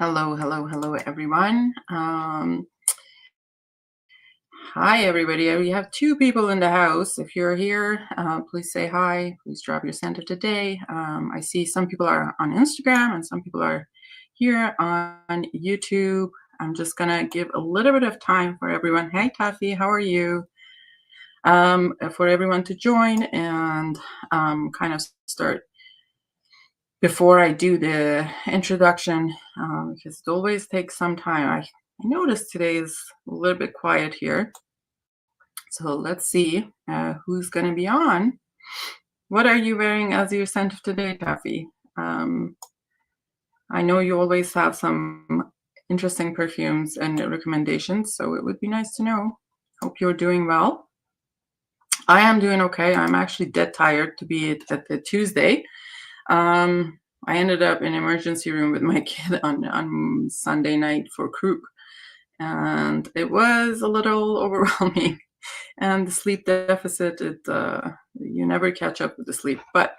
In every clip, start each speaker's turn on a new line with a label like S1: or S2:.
S1: Hello, hello, hello, everyone. Hi, everybody. We have two people in the house. If you're here, please say hi. Please drop your scent of today. I see some people are on Instagram and some people are here on YouTube. I'm just going to give a little bit of time for everyone. Hey, Taffy, how are you? For everyone to join and kind of start before I do the introduction, because it always takes some time. I noticed today is a little bit quiet here. So let's see who's going to be on. What are you wearing as your scent of today, Taffy? I know you always have some interesting perfumes and recommendations, so it would be nice to know. Hope you're doing well. I am doing okay. I'm actually dead tired to be at the Tuesday. I ended up in emergency room with my kid on Sunday night for croup, and it was a little overwhelming. And the sleep deficit, you never catch up with the sleep, but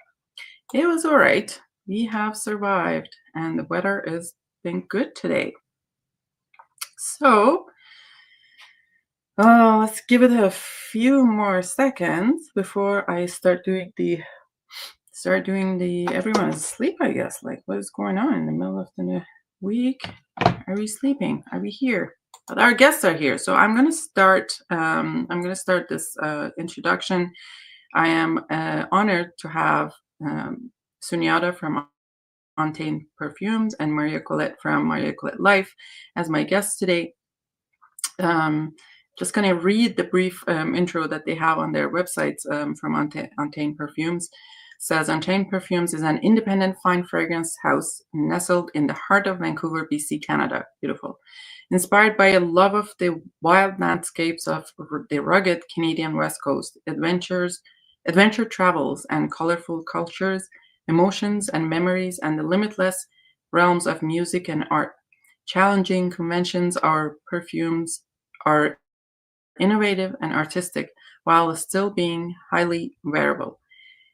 S1: it was all right. We have survived, and the weather has been good today. So let's give it a few more seconds before I start doing the. Everyone is asleep, I guess. Like, what is going on in the middle of the week? Are we sleeping? Are we here? But our guests are here, so I'm going to start. This introduction. I am honored to have Sunyata from Untamed Perfumes and Maria Collet from Maria Collet Life as my guests today. Just going to read the brief intro that they have on their websites from Untamed Perfumes. Says Untamed Perfumes is an independent fine fragrance house nestled in the heart of Vancouver, BC, Canada. Beautiful. Inspired by a love of the wild landscapes of the rugged Canadian West Coast, adventure travels and colorful cultures, emotions and memories, and the limitless realms of music and art. Challenging conventions, our perfumes are innovative and artistic while still being highly wearable.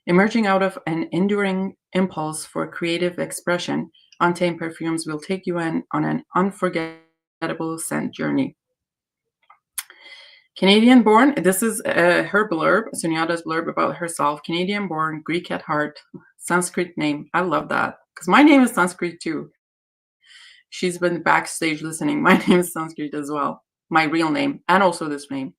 S1: Emerging out of an enduring impulse for creative expression, Untamed Perfumes will take you on an unforgettable scent journey. Canadian-born, this is her blurb, Sunyata's blurb about herself. Canadian-born, Greek at heart, Sanskrit name. I love that, because my name is Sanskrit too. She's been backstage listening. My name is Sanskrit as well. My real name, and also this name.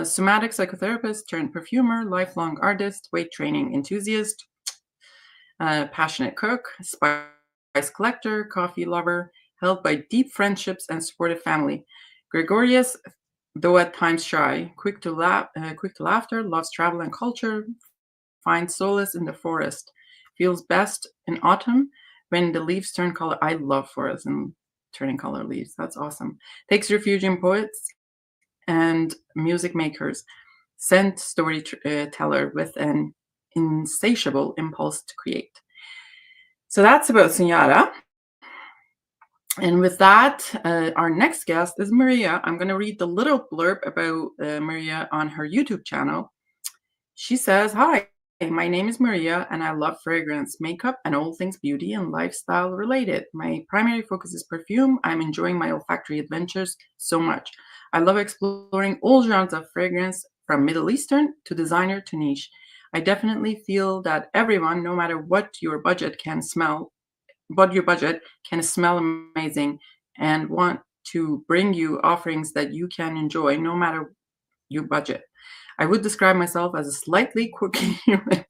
S1: Somatic psychotherapist turned perfumer, lifelong artist, weight training enthusiast, passionate cook, spice collector, coffee lover, held by deep friendships and supportive family. Gregorious, though at times shy, quick to laughter, loves travel and culture, finds solace in the forest, feels best in autumn when the leaves turn color. I love forests and turning color leaves. That's awesome. Takes refuge in poets and music makers, scent storyteller with an insatiable impulse to create. So that's about Sunyata. And with that, our next guest is Maria. I'm going to read the little blurb about Maria on her YouTube channel. She says, "Hi, my name is Maria, and I love fragrance, makeup, and all things beauty and lifestyle related. My primary focus is perfume. I'm enjoying my olfactory adventures so much. I love exploring all genres of fragrance, from Middle Eastern to designer to niche. I definitely feel that everyone, no matter what your budget, can smell amazing and want to bring you offerings that you can enjoy no matter your budget. I would describe myself as a slightly quirky human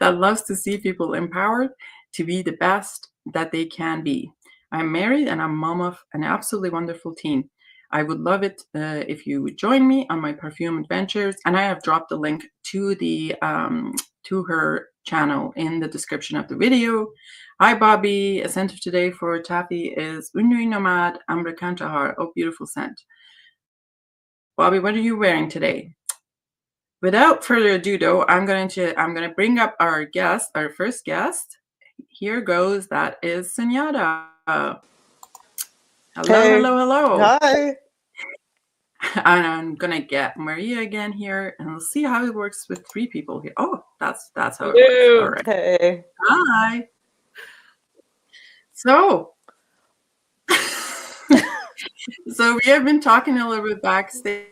S1: that loves to see people empowered to be the best that they can be. I'm married and I'm mom of an absolutely wonderful teen. I would love it if you would join me on my perfume adventures, and I have dropped the link to to her channel in the description of the video. Hi, Bobby. A scent of today for Taffy is Unui Nomad Ambre Kantahar. Oh, beautiful scent. Bobby, what are you wearing today? Without further ado, though, I'm gonna bring up our first guest. Here goes. That is Sunyata. Hello,
S2: Hey.
S1: hello.
S2: Hi.
S1: And I'm gonna get Maria again here, and we'll see how it works with three people here. Oh, that's how it works. All right.
S2: Hey.
S1: Hi. So, So we have been talking a little bit backstage.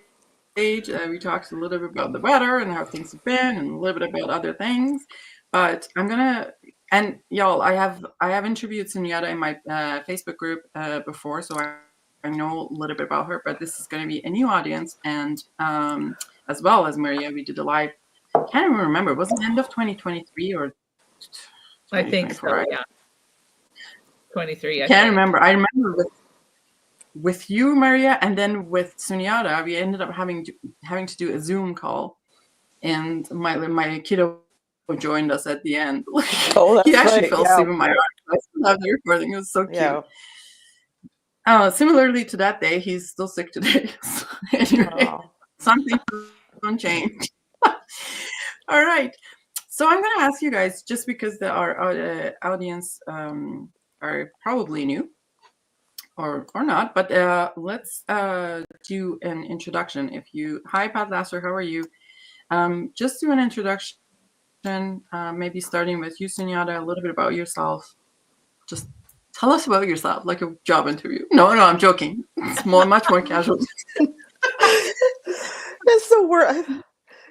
S1: We talked a little bit about the weather and how things have been, and a little bit about other things. But I'm gonna, and y'all, I have interviewed Sunyata in my Facebook group before, so I know a little bit about her. But this is going to be a new audience, and as well as Maria, we did a live. Can't even remember. Was it end of 2023 or 2024?
S2: I think so. Yeah, 23.
S1: Can't remember. I remember with you, Maria, and then with Sunyata, we ended up having to do a Zoom call, and my kiddo joined us at the end.
S3: Oh, that's
S1: he actually
S3: right.
S1: fell asleep in my arms. I still have the recording. It was so cute. Similarly to that day, he's still sick today. So anyway, something don't change. All right. So I'm going to ask you guys, just because our audience are probably new, or not, but let's do an introduction. Hi, Pat Lasser, how are you? Just do an introduction, maybe starting with you, Sunyata, a little bit about yourself. Just tell us about yourself, like a job interview. No, I'm joking. It's much more casual.
S3: It's the word.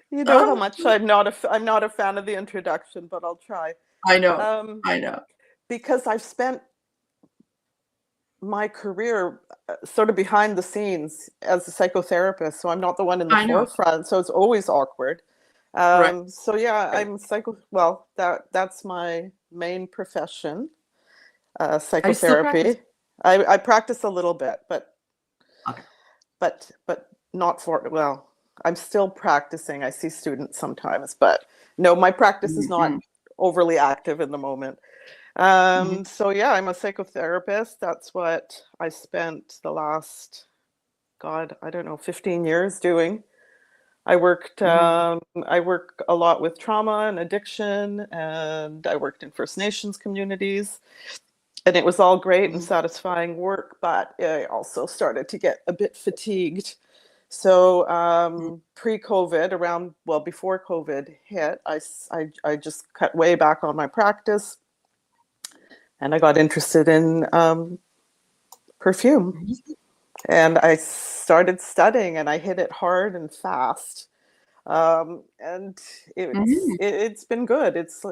S3: You know how much I'm not a fan of the introduction, but I'll try.
S1: I know.
S3: Because I've spent my career sort of behind the scenes as a psychotherapist, so I'm not the one in the forefront, so it's always awkward.
S1: Right.
S3: So yeah, I'm that's my main profession, psychotherapy. I practice a little bit, but not I'm still practicing. I see students sometimes, but no, my practice is not overly active in the moment. So yeah, I'm a psychotherapist. That's what I spent the last, 15 years doing. I work a lot with trauma and addiction, and I worked in First Nations communities, and it was all great and satisfying work, but I also started to get a bit fatigued. So pre-COVID, before COVID hit, I just cut way back on my practice. And I got interested in perfume, and I started studying, and I hit it hard and fast. And it's been good. It's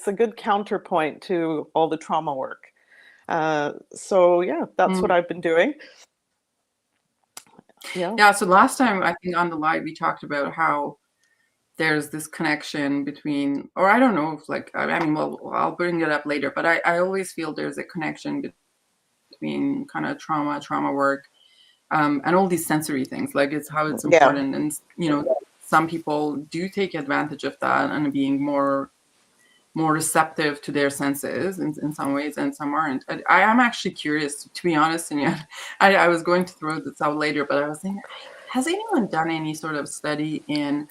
S3: a good counterpoint to all the trauma work. So yeah, that's what I've been doing.
S1: Yeah. So last time, I think on the live, we talked about how there's this connection between, or I don't know if I'll bring it up later, but I always feel there's a connection between kind of trauma work, and all these sensory things, like it's important. And, some people do take advantage of that and being more receptive to their senses in some ways, and some aren't. I am actually curious, to be honest, and I was going to throw this out later, but I was thinking, has anyone done any sort of study in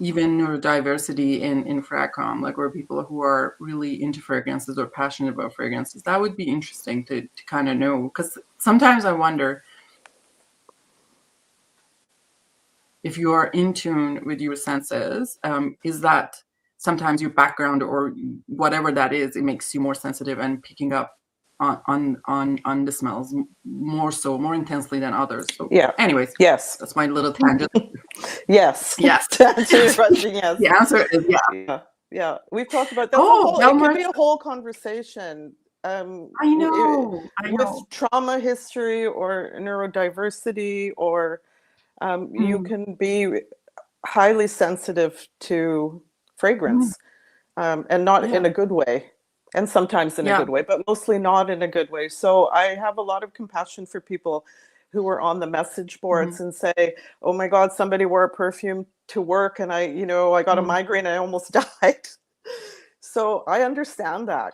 S1: even neurodiversity in fragcom, like where people who are really into fragrances or passionate about fragrances? That would be interesting to kind of know, because sometimes I wonder if you are in tune with your senses, is that sometimes your background or whatever that is, it makes you more sensitive and picking up on the smells more intensely than others. So anyways,
S3: yes,
S1: that's my little tangent.
S3: Yes.
S1: To
S3: answer your question, yes.
S1: The answer is
S3: yeah. We've talked about that. It could be a whole conversation.
S1: I know.
S3: With trauma history or neurodiversity, or you can be highly sensitive to fragrance, and not in a good way, and sometimes in a good way, but mostly not in a good way. So I have a lot of compassion for people who are on the message boards and say, oh my God, somebody wore a perfume to work, and I got a migraine, I almost died. So I understand that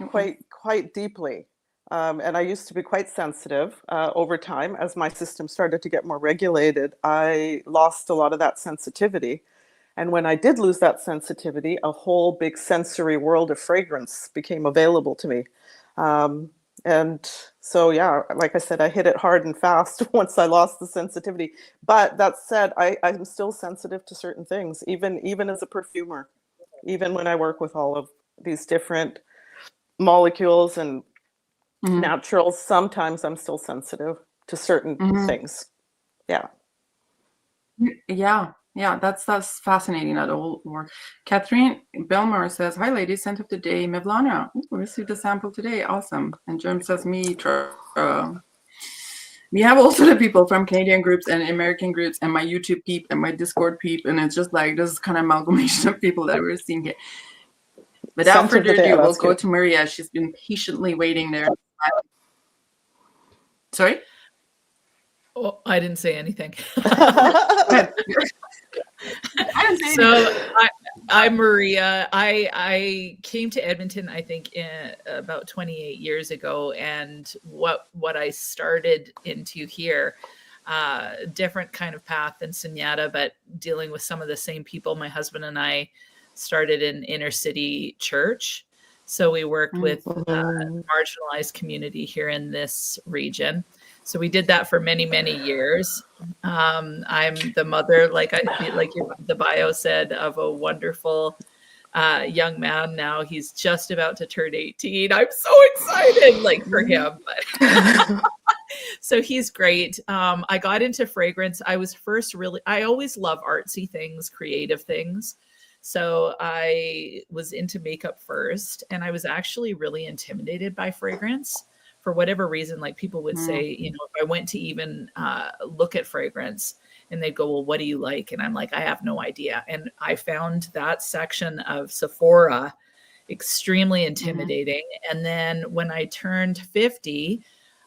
S3: quite deeply. And I used to be quite sensitive. Over time, as my system started to get more regulated, I lost a lot of that sensitivity. And when I did lose that sensitivity, a whole big sensory world of fragrance became available to me. And so, yeah, like I said, I hit it hard and fast once I lost the sensitivity. But that said, I'm still sensitive to certain things, even as a perfumer, even when I work with all of these different molecules and naturals. Sometimes I'm still sensitive to certain things. Yeah.
S1: Yeah. Yeah, that's fascinating. That whole work. Catherine Belmar says, "Hi, ladies. Scent of the day, Mevlana. Ooh, we received a sample today. Awesome." And Germ says, "Mitra." We have also the people from Canadian groups and American groups, and my YouTube peep and my Discord peep, and it's just like this kind of amalgamation of people that we're seeing here. Without further ado, we'll go to Maria. She's been patiently waiting there. Sorry?
S2: Oh, I didn't say anything. I'm Maria. I came to Edmonton, I think, about 28 years ago, and what I started into here, different kind of path than Sunyata, but dealing with some of the same people. My husband and I started in inner city church, so we worked with marginalized community here in this region. So we did that for many, many years. I'm the mother, like the bio said, of a wonderful young man. Now he's just about to turn 18. I'm so excited, like, for him. So he's great. I got into fragrance. I always love artsy things, creative things. So I was into makeup first, and I was actually really intimidated by fragrance. For whatever reason, like, people would say, you know, if I went to even look at fragrance, and they'd go, "Well, what do you like?" And I'm like, "I have no idea." And I found that section of Sephora extremely intimidating. And then when I turned 50,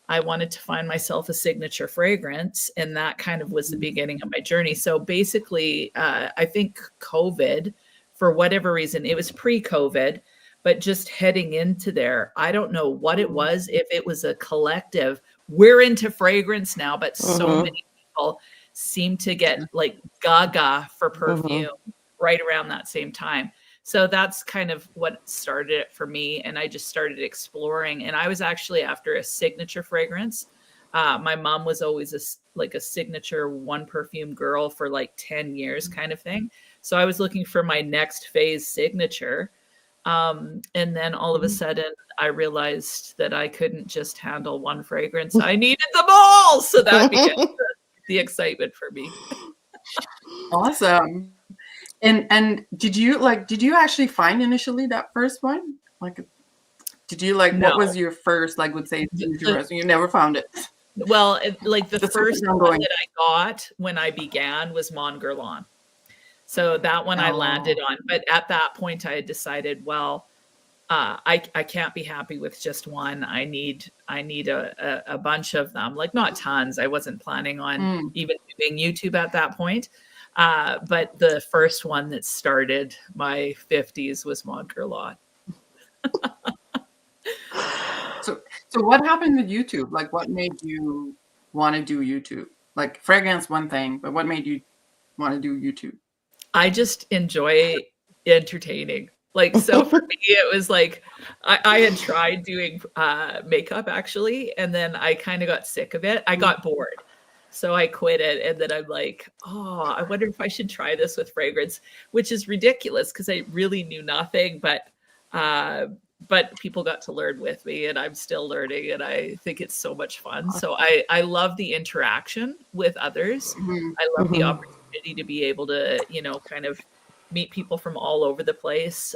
S2: I wanted to find myself a signature fragrance, and that kind of was the beginning of my journey. So basically, I think COVID, for whatever reason, it was pre-COVID, but just heading into there, I don't know what it was, if it was a collective, we're into fragrance now, but so many people seem to get like gaga for perfume right around that same time. So that's kind of what started it for me. And I just started exploring. And I was actually after a signature fragrance. My mom was always a signature one perfume girl for like 10 years kind of thing. So I was looking for my next phase signature. And then all of a sudden I realized that I couldn't just handle one fragrance. I needed them all. So that began the excitement for me.
S1: Awesome. And did you actually find initially that first one? Like, did you like,
S2: No.
S1: what was your first, like, would say, you never found it?
S2: Well, the first one that I got when I began was Mon Guerlain. So that one I landed on. But at that point I had decided, well, I can't be happy with just one. I need a bunch of them, like, not tons. I wasn't planning on even doing YouTube at that point. But the first one that started my 50s was Mon Guerlain.
S1: So what happened with YouTube? Like, what made you want to do YouTube? Like, fragrance, one thing, but what made you want to do YouTube?
S2: I just enjoy entertaining. Like, so for me, it was like, I had tried doing makeup actually, and then I kind of got sick of it. I got bored. So I quit it. And then I'm like, oh, I wonder if I should try this with fragrance, which is ridiculous because I really knew nothing, but people got to learn with me, and I'm still learning, and I think it's so much fun. So I love the interaction with others. I love the opportunity to be able to, you know, kind of meet people from all over the place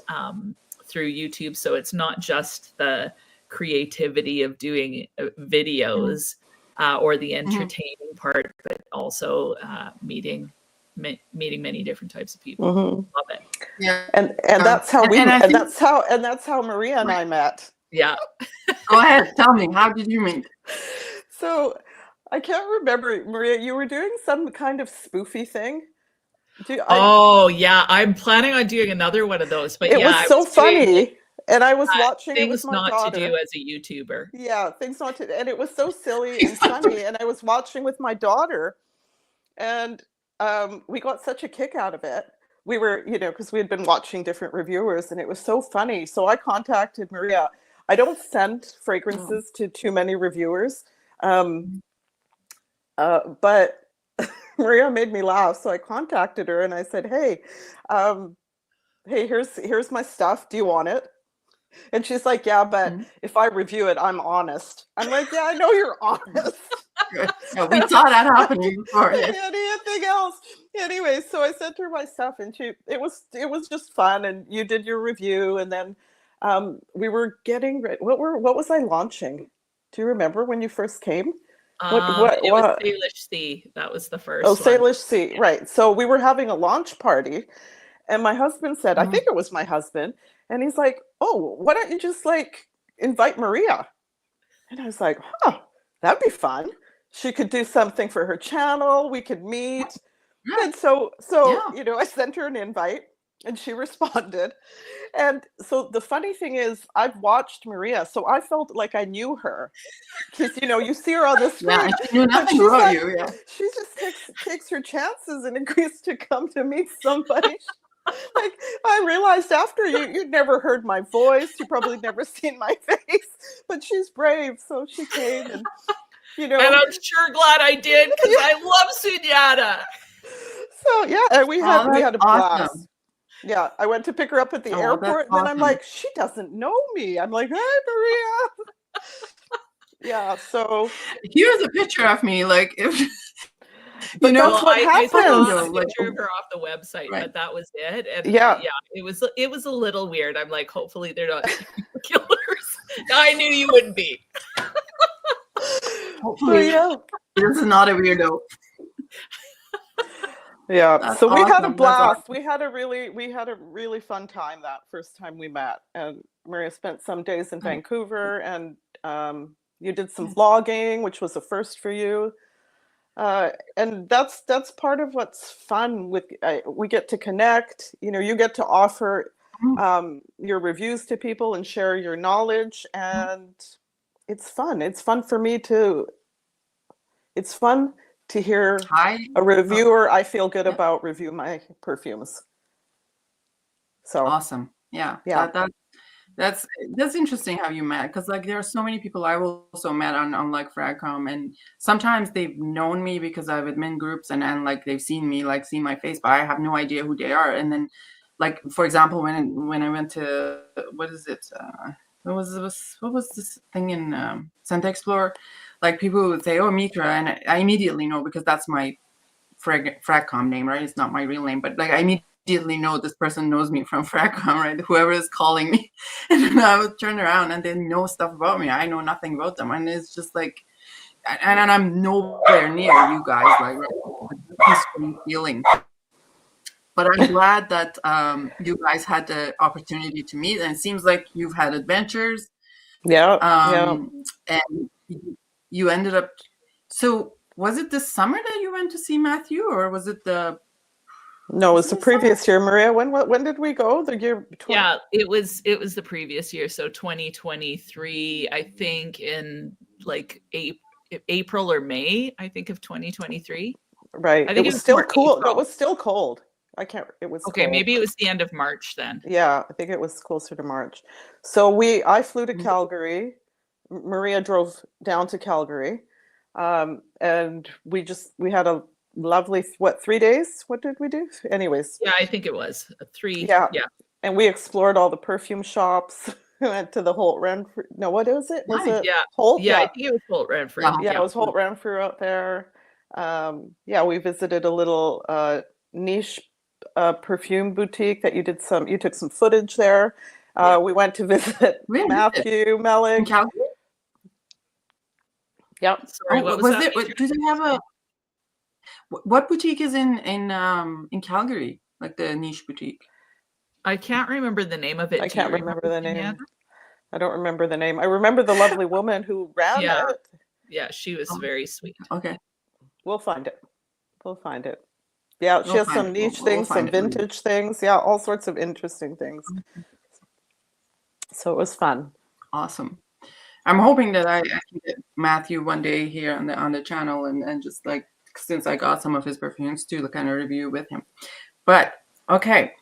S2: through YouTube. So it's not just the creativity of doing videos or the entertaining part, but also meeting many different types of people. Love it.
S3: Yeah, and that's how that's how Maria and I met.
S2: Yeah.
S1: Go ahead, tell me, how did you meet?
S3: So I can't remember, Maria, you were doing some kind of spoofy thing.
S2: Yeah, I'm planning on doing another one of those. But
S3: it was so funny, and I was watching it with my daughter.
S2: Things not to do as a YouTuber.
S3: Yeah, things not to, and it was so silly and funny, and I was watching with my daughter, and we got such a kick out of it. We were, you know, because we had been watching different reviewers, and it was so funny. So I contacted Maria. I don't send fragrances to too many reviewers, but Maria made me laugh. So I contacted her and I said, hey, here's my stuff. Do you want it? And she's like, yeah, but if I review it, I'm honest. I'm like, yeah, I know you're honest.
S1: Yeah, we saw that happening before. Yeah.
S3: Anything else? Anyway, so I sent her my stuff, and it was just fun. And you did your review, and then we were getting ready. What was I launching? Do you remember when you first came?
S2: It was Salish Sea. That was the first.
S3: Oh, Salish Sea, right. So we were having a launch party, and my husband said, I think it was my husband, and he's like, oh, why don't you just like invite Maria? And I was like, huh, that'd be fun. She could do something for her channel. We could meet.
S1: Yeah.
S3: And so you know, I sent her an invite, and she responded. And so the funny thing is, I've watched Maria, so I felt like I knew her. Because, you know, you see her on the screen.
S1: Yeah, she knew nothing about you. Yeah.
S3: She just takes her chances and agrees to come to meet somebody. Like, I realized after you'd never heard my voice, you probably never seen my face, but she's brave, so she came, and you know.
S2: And I'm sure glad I did, because I love Sunyata.
S3: So yeah, and we had a blast.
S1: Awesome.
S3: Yeah, I went to pick her up at the airport, and then I'm like, she doesn't know me. I'm like, hi, Maria. Yeah, so
S1: here's a picture of me, like if
S3: but that's what happens.
S2: I saw a picture of her off the website, but that was it. And yeah, it was a little weird. I'm like, hopefully they're not killers. I knew you wouldn't be.
S1: Hopefully, this is not a weirdo.
S3: Yeah,
S1: that's
S3: so we
S1: awesome.
S3: had a blast. We had a really fun time that first time we met. And Maria spent some days in Vancouver, and you did some vlogging, which was a first for you. And that's part of what's fun with we get to connect. You know, you get to offer your reviews to people and share your knowledge, and it's fun. It's fun for me to. It's fun to hear a reviewer I feel good about review my perfumes. So
S1: awesome. Yeah. That's interesting how you met, because like there are so many people I also met on like Fragcom, and sometimes they've known me because I've admin groups, and like they've seen me, like seen my face, but I have no idea who they are. And then like, for example, when I went to what was this thing in Santa Explorer, like people would say, oh, Mitra, and I immediately know, because that's my Fragcom name, right? It's not my real name, but like I immediately know this person knows me from Fragcom, right? Whoever is calling me. And then I would turn around and they know stuff about me. I know nothing about them. And it's just like, and I'm nowhere near you guys, like peaceful feeling. But I'm glad that you guys had the opportunity to meet, and it seems like you've had adventures. And you ended up. So was it this summer that you went to see Matthew, or was it the?
S3: No, it was the previous year, Maria. When did we go? The year.
S2: Yeah, it was the previous year. So 2023, I think, in like April or May, I think, of 2023.
S3: Right.
S2: I think
S3: it was still cool. No, it was still cold. I can't. It was
S2: okay.
S3: cold.
S2: Maybe it was the end of March then.
S3: Yeah, I think it was closer to March. So I flew to Calgary. Maria drove down to Calgary, and we had a lovely 3 days. What did we do? Anyways.
S2: Yeah, I think it was 3.
S3: Yeah. And we explored all the perfume shops. We went to the Holt Renfrew. No, what is it? Was it Holt?
S2: Yeah, I think it was Holt Renfrew.
S3: Yeah, it was Holt Renfrew out there. We visited a little niche perfume boutique that you took some footage there. We went to visit Matthew Mellick.
S1: In Calgary?
S3: Yep.
S2: Sorry, what was that?
S1: Do they have a what boutique is in Calgary? Like the niche boutique?
S2: I can't remember the name of it.
S3: I can't remember the name. I don't remember the name. I remember the lovely woman who ran it.
S2: Yeah, she was very sweet.
S1: Okay.
S3: We'll find it. Yeah, she has some niche things, some vintage things. Yeah, all sorts of interesting things. So it was fun.
S1: Awesome. I'm hoping that I can get Matthew one day here on the channel, and just like, since I got some of his perfumes too, to kind of review with him. But okay,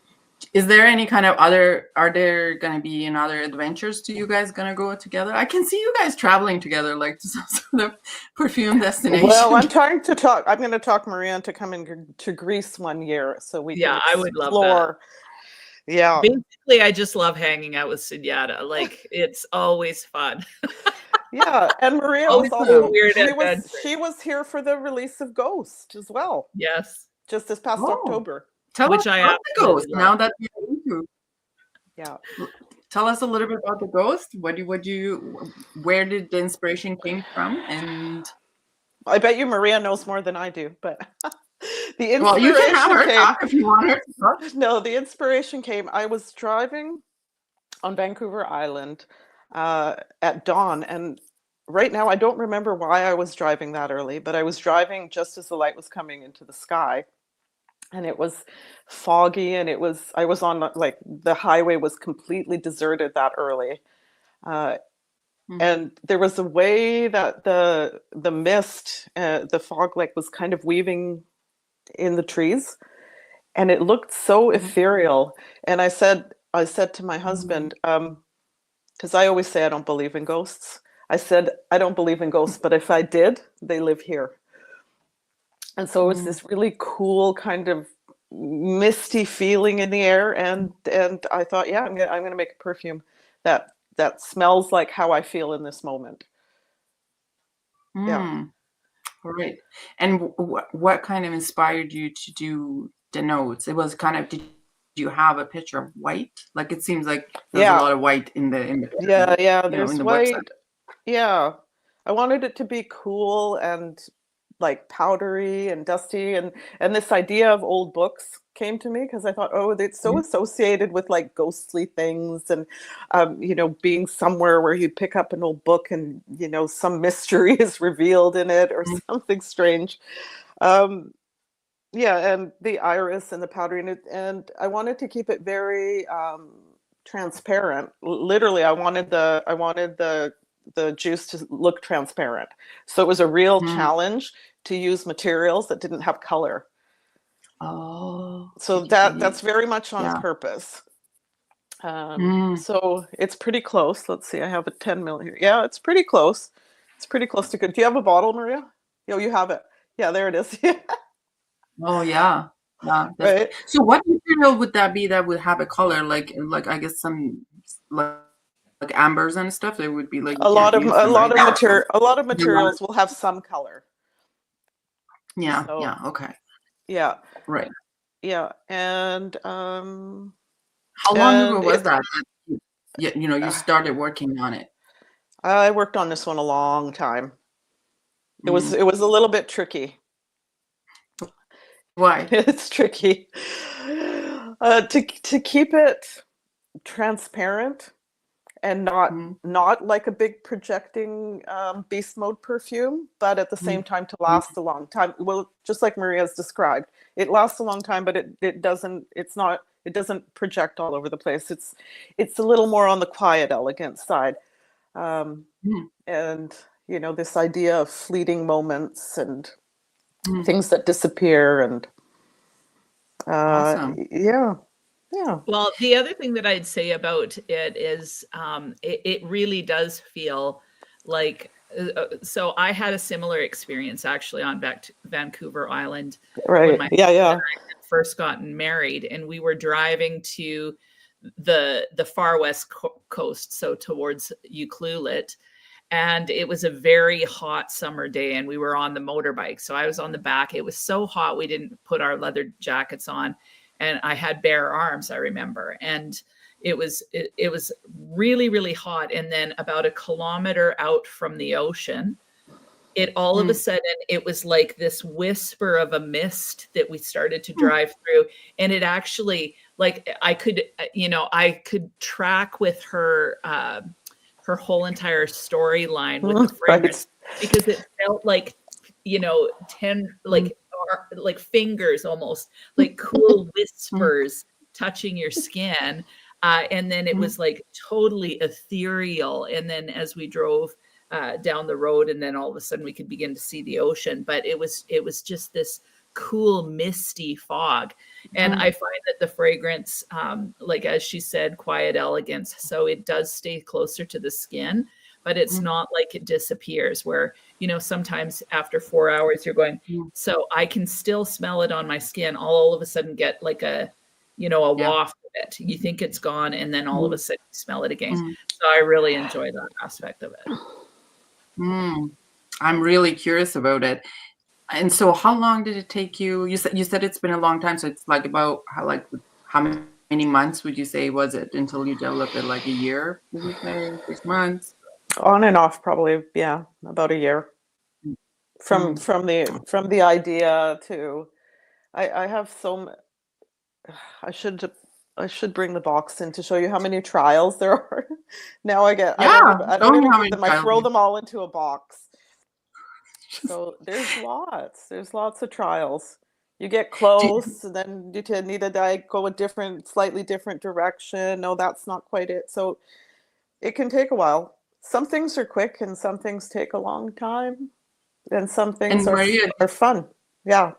S1: is there any kind of are there going to be other adventures to you guys going to go together? I can see you guys traveling together, like to some sort of perfume destination.
S3: Well, I'm going to talk Maria into coming to Greece one year, so we can
S2: I would love that.
S3: Yeah.
S2: Basically, I just love hanging out with Sunyata. Like, it's always fun.
S3: Yeah. And Maria was
S2: Always a
S3: also,
S2: weird adventure.
S3: she was here for the release of Ghost as well,
S2: Yes.
S3: just this past
S1: Oh,
S3: October.
S1: tell us
S2: Which I
S1: about the
S2: absolutely
S1: ghost
S2: love.
S1: now that you're into.
S3: Yeah.
S1: Tell us a little bit about the ghost. Where did the inspiration came from? And
S3: I bet you Maria knows more than I do, but the
S1: well, you can have
S3: inspiration
S1: her
S3: came.
S1: talk if you want her to talk.
S3: No, the inspiration came. I was driving on Vancouver Island at dawn, and right now I don't remember why I was driving that early, but I was driving just as the light was coming into the sky, and it was foggy, and I was on like the highway was completely deserted that early. Uh, and there was a way that the mist, the fog, like was kind of weaving in the trees, and it looked so ethereal. And I said to my husband, because I always say I don't believe in ghosts. I said I don't believe in ghosts, but if I did, they live here. And so it was this really cool kind of misty feeling in the air, and I thought, yeah, I'm gonna make a perfume that smells like how I feel in this moment. Yeah.
S1: All right. And what kind of inspired you to do the notes? It was kind of, did you have a picture of white? Like it seems like there's a
S3: Yeah.
S1: lot of white in the
S3: Yeah,
S1: you know,
S3: there's
S1: in the
S3: white.
S1: website.
S3: Yeah. I wanted it to be cool and like powdery and dusty, and this idea of old books came to me because I thought, oh, it's so associated with like ghostly things, and you know, being somewhere where you pick up an old book and you know some mystery is revealed in it or something strange. Yeah, and the iris and the powdering, and I wanted to keep it very transparent. Literally, I wanted the juice to look transparent. So it was a real challenge to use materials that didn't have color.
S1: Oh,
S3: So that's very much on purpose. So it's pretty close. Let's see, I have a 10 mil here. Yeah, it's pretty close. It's pretty close to good. Do you have a bottle, Maria? Oh, you have it. Yeah, there it is.
S1: Oh yeah. Yeah.
S3: Right.
S1: So what material would that be that would have a color? Like I guess some like ambers and stuff. They would be like you can't use them, right?
S3: A lot of materials will have some color.
S1: Yeah.
S3: So,
S1: yeah. Okay.
S3: Yeah.
S1: Right.
S3: Yeah. And
S1: How long ago was that? You know, you started working on it.
S3: I worked on this one a long time. It was a little bit tricky.
S1: Why?
S3: It's tricky to keep it transparent and not like a big projecting beast mode perfume, but at the same time to last a long time. Well, just like Maria's described, it lasts a long time, but it doesn't project all over the place. It's a little more on the quiet, elegant side, and you know, this idea of fleeting moments and things that disappear, and
S1: Awesome.
S3: yeah.
S2: Well, the other thing that I'd say about it is it really does feel like, so I had a similar experience actually on Vancouver Island.
S3: Right.
S2: When my
S3: Yeah.
S2: had first gotten married, and we were driving to the far west coast, so towards Ucluelet. And it was a very hot summer day, and we were on the motorbike. So I was on the back. It was so hot, we didn't put our leather jackets on. And I had bare arms, I remember. And it was really, really hot. And then about a kilometer out from the ocean, it all of a sudden, it was like this whisper of a mist that we started to drive through. And it actually, like, I could track with her, her whole entire storyline with the fragrance, because it felt like, you know, like fingers, almost like cool whispers touching your skin. And then it was like totally ethereal. And then as we drove down the road, and then all of a sudden we could begin to see the ocean, but it was just this cool misty fog. And I find that the fragrance, like as she said, quiet elegance, so it does stay closer to the skin, but it's not like it disappears, where, you know, sometimes after 4 hours you're going, so I can still smell it on my skin. I'll all of a sudden get like a, you know, a waft it. You think it's gone, and then all of a sudden you smell it again. So I really enjoy that aspect of it.
S1: I'm really curious about it. And so how long did it take you? You said it's been a long time, so it's like about how many months would you say was it until you developed it? Like a year, would you say? 6 months?
S3: On and off, probably, yeah, about a year. From the idea to, I have I should bring the box in to show you how many trials there are. Now I don't even keep them. I throw them all into a box. So there's lots of trials. You get close, and then you need to go a slightly different direction. No, that's not quite it. So it can take a while. Some things are quick, and some things take a long time, and some things are fun. Yeah,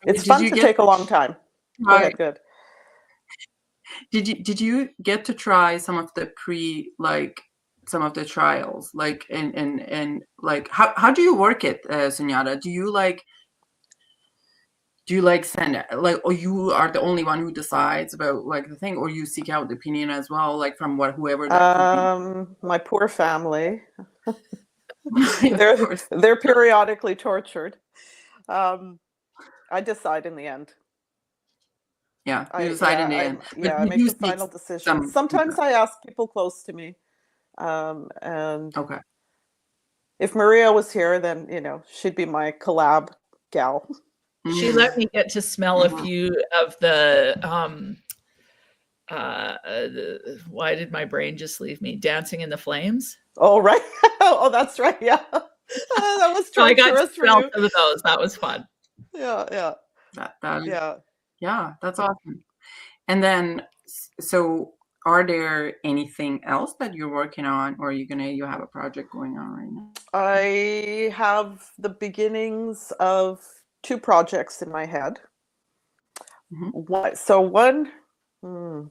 S3: it's fun to take a long time. Go ahead, good.
S1: Did you get to try some of the some of the trials, like and like how do you work it, Sunyata? Do you send it, or you are the only one who decides about like the thing, or you seek out the opinion as well, like from whoever that could be?
S3: My poor family. They're periodically tortured. I decide in the end.
S1: Yeah, you decide in the end.
S3: Yeah, I make the final decision. Sometimes I ask people close to me. And
S1: okay.
S3: If Maria was here, then she'd be my collab gal.
S2: She let me get to smell a few of the why did my brain just leave me? Dancing in the Flames.
S3: Oh right. Oh, that's right. Yeah. That was
S2: so I got to smell some of those. That was fun.
S3: Yeah.
S1: Yeah, that's awesome. And then, so are there anything else that you're working on, or you have a project going on right now?
S3: I have the beginnings of 2 projects in my head. So one,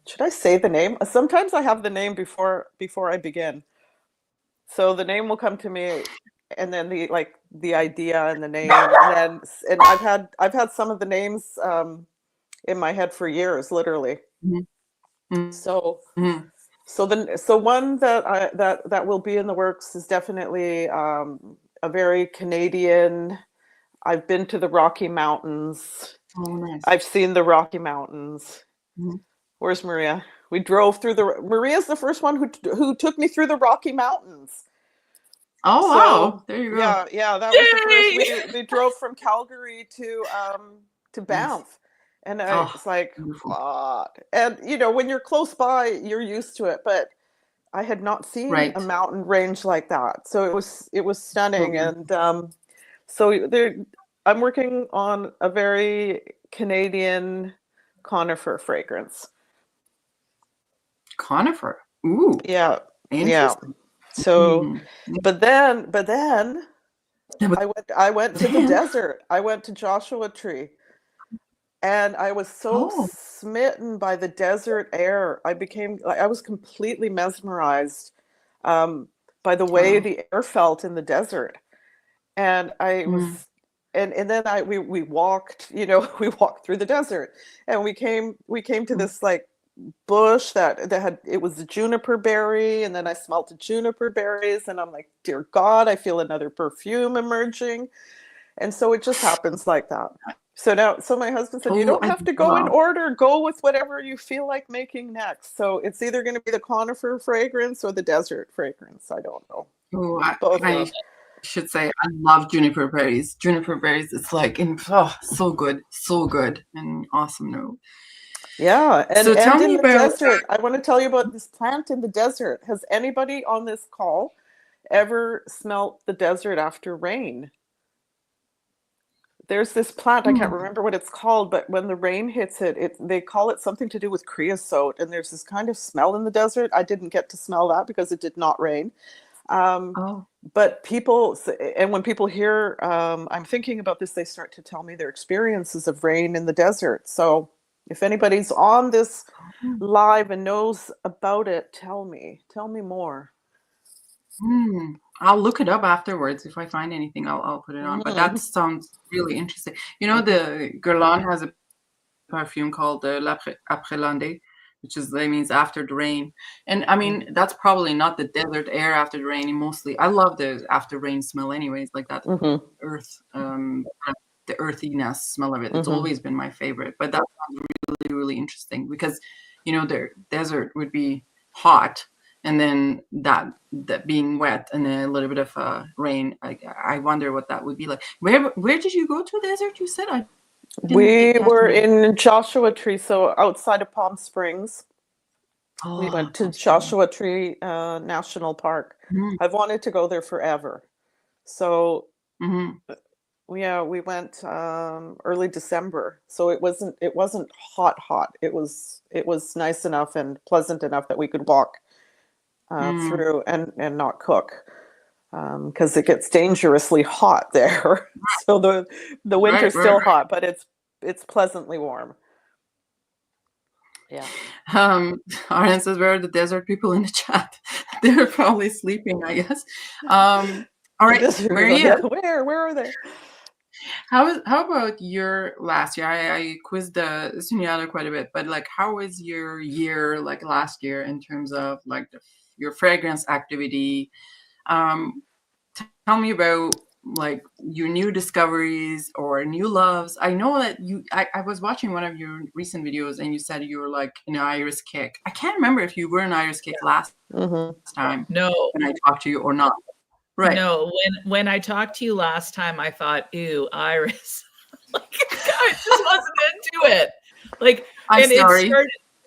S3: should I say the name? Sometimes I have the name before I begin. So the name will come to me, and then the idea and the name, and I've had some of the names in my head for years, literally. So one that will be in the works is definitely a very Canadian. I've been to the Rocky Mountains.
S1: Oh, nice.
S3: I've seen the Rocky Mountains. Where's Maria? We drove through Maria's the first one who took me through the Rocky Mountains.
S1: Oh, wow. There you go.
S3: Yeah, that was the first. We drove from Calgary to Banff. And I was like, God. And when you're close by, you're used to it. But I had not seen a mountain range like that. So it was stunning. And I'm working on a very Canadian conifer fragrance.
S1: Conifer. Ooh.
S3: Yeah.
S1: Interesting.
S3: Yeah. So, but then I went to the desert. I went to Joshua Tree. And I was so smitten by the desert air. I was completely mesmerized by the way the air felt in the desert. And I was, and then we walked, we walked through the desert, and we came to this bush it was a juniper berry, and then I smelled the juniper berries, and I'm like, dear God, I feel another perfume emerging. And so it just happens like that. So my husband said, you don't have to go in order, go with whatever you feel like making next. So it's either going to be the conifer fragrance or the desert fragrance. I don't know.
S1: I should say I love juniper berries. Juniper berries, it's so good and awesome note.
S3: Yeah. And,
S1: so tell me
S3: about the desert. I want to tell you about this plant in the desert. Has anybody on this call ever smelt the desert after rain? There's this plant, I can't remember what it's called, but when the rain hits it, they call it something to do with creosote, and there's this kind of smell in the desert. I didn't get to smell that because it did not rain. But people, and when people hear I'm thinking about this, they start to tell me their experiences of rain in the desert. So if anybody's on this live and knows about it, tell me more.
S1: I'll look it up afterwards. If I find anything, I'll put it on. But that sounds really interesting. The Guerlain has a perfume called L'Après-Landais. which is that means after the rain. And I mean, that's probably not the desert air after the rain. Mostly, I love the after rain smell, anyways, like that
S3: Mm-hmm.
S1: earth, the earthiness smell of it. It's
S3: Mm-hmm.
S1: always been my favorite. But that sounds really, really interesting because, you know, the desert would be hot, and then that being wet, and then a little bit of rain. I wonder what that would be like. Where did you go to a desert? You said I didn't
S3: We
S1: catch the
S3: were
S1: name.
S3: in Joshua Tree, so outside of Palm Springs. We
S1: Oh,
S3: went to
S1: Palm Springs.
S3: Joshua Tree National Park.
S1: Mhm,
S3: I've wanted to go there forever. So
S1: mhm.
S3: yeah, we went early December. So it wasn't hot. It was nice enough and pleasant enough that we could walk
S1: Mm.
S3: through and not cook. Because it gets dangerously hot there. So the
S1: Right,
S3: winter's
S1: right,
S3: still hot, but it's pleasantly warm. Yeah.
S1: right. Arlen says, "Where are the desert people in the chat?" They're probably sleeping, I guess. All
S3: The
S1: right,
S3: desert people,
S1: Maria,
S3: yeah, where are they?
S1: how about your last year? I quizzed the Sunyata quite a bit, but like, how was your year, like last year, in terms of like your fragrance activity? Um, Tell me about like your new discoveries or new loves. I know that I was watching one of your recent videos and you said you were like in an iris kick. I can't remember if you were in iris kick last
S3: Hmm.
S1: time
S2: No,
S1: when I talked to you or not. Right.
S2: no. When I talked to you last time, I thought, "Ew, Iris." Like, I just wasn't into it. Like,
S1: I'm
S2: and
S1: sorry.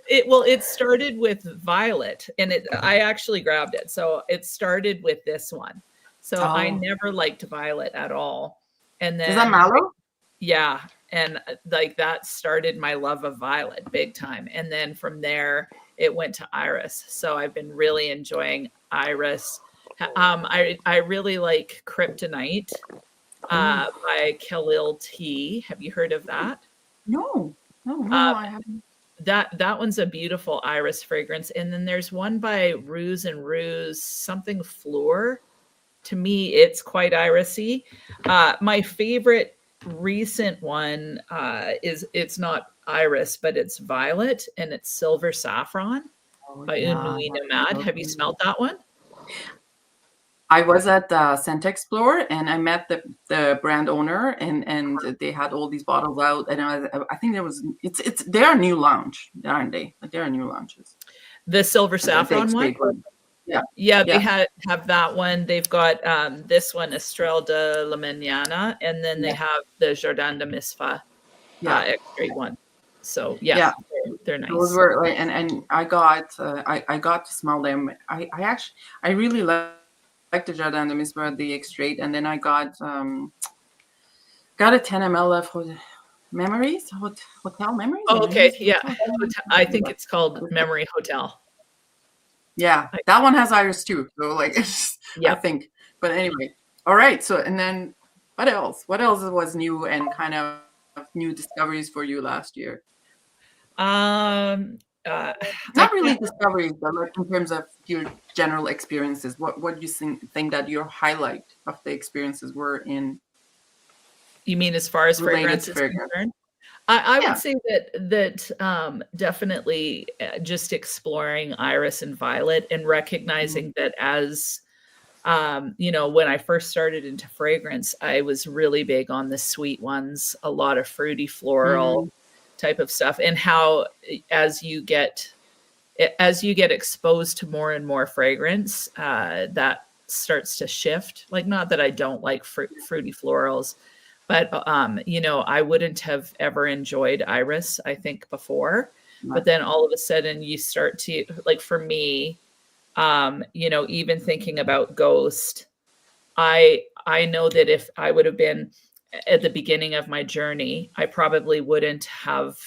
S2: it started with Violet, and I actually grabbed it. So it started with this one. So I
S1: Oh,
S2: never liked Violet at all. And
S1: is that
S2: then
S1: mallow?
S2: yeah, and like that started my love of Violet big time. And then from there it went to Iris. So I've been really enjoying Iris. I really like Kryptonite
S1: Mm.
S2: by Khalil T. Have you heard of that?
S1: No, no,
S2: Uh,
S1: I haven't.
S2: that one's a beautiful iris fragrance. And then there's one by Ruse and Ruse, something Fleur. To me, it's quite irisy. My favorite recent one is it's not iris, but it's violet, and it's Silver Saffron
S1: Oh
S2: by
S1: yeah.
S2: Unui Nomad. Have you smelled that one?
S1: I was at Scent Explorer and I met the brand owner and they had all these bottles out and I think there was it's they're a new launch, aren't they? Like they're new launches.
S2: The Silver
S1: The
S2: Saffron one?
S1: X-Grade one. Yeah.
S2: Yeah, they
S1: Yeah.
S2: have that one. They've got this one, Estrella de la Mañana, and then they
S1: Yeah.
S2: have the Jardin de Misfa
S1: Yeah.
S2: X-Grade one. So yeah,
S1: Yeah.
S2: they're
S1: Those
S2: nice.
S1: were like and I got to smell them. I actually I really like the Jardin de Misbah, the X-Straight, and then I got a 10 ml of memories, hotel memories or
S2: Oh, okay,
S1: memories
S2: yeah.
S1: hotel.
S2: I think it's called Memory Hotel.
S1: Yeah, that one has iris too. So like, I
S2: Yeah.
S1: think. But anyway, all right. So and then, what else? What else was new and kind of new discoveries for you last year?
S2: Um, uh, I
S1: Not really
S2: can't.
S1: discoveries, but like in terms of your general experiences. What do you think that your highlight of the experiences were in
S2: You mean as far as
S1: related
S2: fragrance
S1: to
S2: is
S1: fragrance?
S2: concerned? I would
S1: Yeah.
S2: say that definitely just exploring iris and violet and
S1: Mhm.
S2: recognizing that as when I first started into fragrance, I was really big on the sweet ones, a lot of fruity floral
S1: Mm,
S2: type of stuff, and how as you get exposed to more and more fragrance, that starts to shift. Like, not that I don't like fruity florals, but I wouldn't have ever enjoyed iris, I think, before.
S1: right.
S2: But then all of a sudden you start to, like, for me, even thinking about ghost, I know that if I would have been at the beginning of my journey, I probably wouldn't have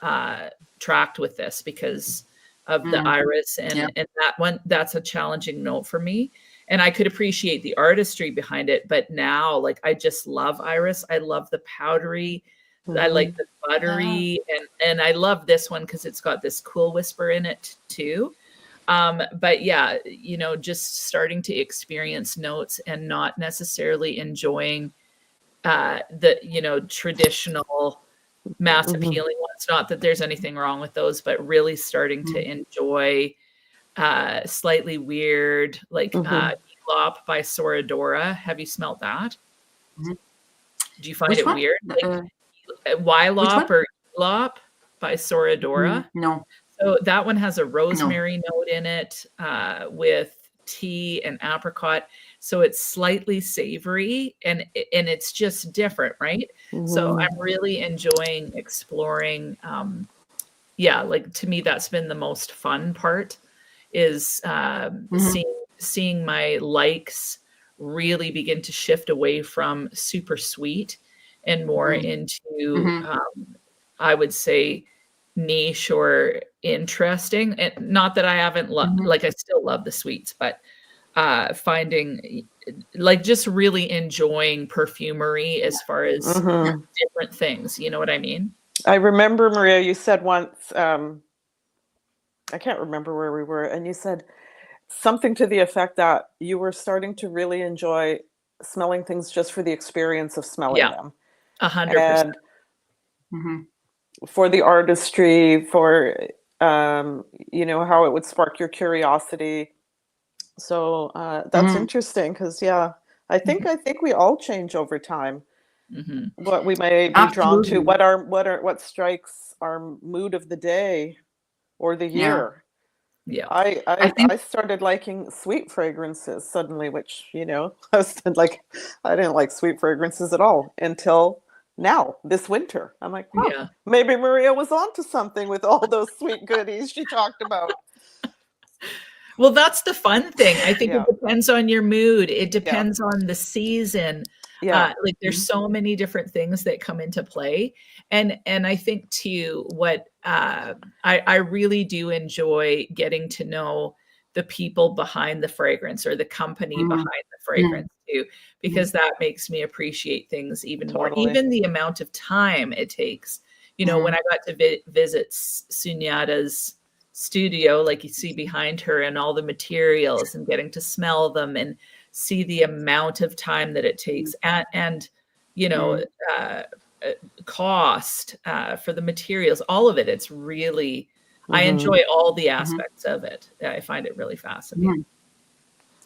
S2: uh, tracked with this because of the
S1: Mm,
S2: iris,
S1: yeah.
S2: and that's a challenging note for me. And I could appreciate the artistry behind it, but now, like, I just love iris. I love the powdery. I like
S3: Hmm.
S2: the
S1: Yeah.
S2: buttery, and I love this one because it's got this cool whisper in it too. But yeah, just starting to experience notes and not necessarily enjoying the traditional mass
S3: Hmm.
S2: appealing ones it's not that there's anything wrong with those, but really starting to enjoy slightly weird, like Elop by Soradora. Have you smelled that?
S1: Mhm.
S2: Do you find
S1: Which
S2: it
S1: one?
S2: weird? Like
S1: Which
S2: Wylop
S1: one?
S2: or Elop by Soradora?
S1: No,
S2: So that one has a
S1: no.
S2: rosemary note in it with tea and apricot. So it's slightly savory and it's just different, right? So I'm really enjoying exploring. Yeah, like to me, that's been the most fun part is seeing my likes really begin to shift away from super sweet and more into, I would say, niche or interesting. And not that I haven't like I still love the sweets, but finding like just really enjoying perfumery as far as different things. You know what I mean?
S3: I remember, Maria, you said once, I can't remember where we were, and you said something to the effect that you were starting to really enjoy smelling things just for the experience of smelling
S2: Yeah,
S3: them.
S2: 100%.
S3: And for the artistry, for you know, how it would spark your curiosity. So that's interesting because I think we all change over time. What we may be drawn to,
S1: Absolutely.
S3: what strikes our mood of the day or the
S1: Yeah.
S3: year.
S2: Yeah.
S1: I think
S3: I started liking sweet fragrances suddenly, which, you know, I was like, I didn't like sweet fragrances at all until now, this winter. I'm like, huh,
S2: Yeah.
S3: maybe Maria was onto something with all those sweet goodies she talked about.
S2: Well, that's the fun thing. I think it
S3: Yeah,
S2: depends on your mood. It
S3: yeah,
S2: depends on the season.
S3: yeah.
S2: Like there's so many different things that come into play. And I think too, what I really do enjoy getting to know the people behind the fragrance or the company behind the fragrance too, because that makes me appreciate things even more.
S3: Totally.
S2: Even the amount of time it takes. You know, when I got to visit Sunyata's studio, like you see behind her, and all the materials and getting to smell them and see the amount of time that it takes and you know cost for the materials, all of it. It's really I enjoy all the aspects of it. I find it really fascinating.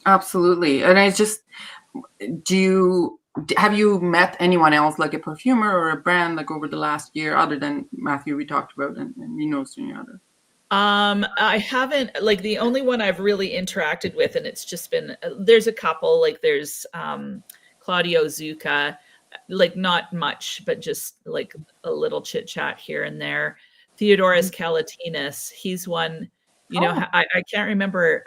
S1: Absolutely. And I just have you met anyone else, like a perfumer or a brand, like over the last year, other than Matthew we talked about and you know Sunyata?
S2: I haven't, like the only one I've really interacted with, and it's just been, there's a couple, like there's Claudio Zucca, like not much, but just like a little chit chat here and there. Theodoros Kalatinas, he's one, you know, I can't remember,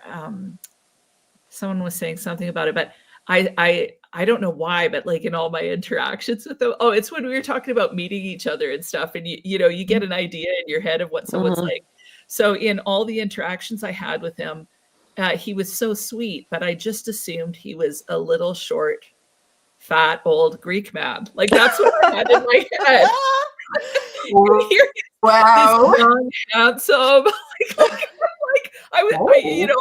S2: someone was saying something about it, but I don't know why, but like in all my interactions with them, oh, it's when we were talking about meeting each other and stuff, and you know, you get an idea in your head of what someone's like. So in all the interactions I had with him, he was so sweet, but I just assumed he was a little short, fat, old Greek man. Like that's what I had in my head.
S1: Wow.
S2: This young, handsome, you know,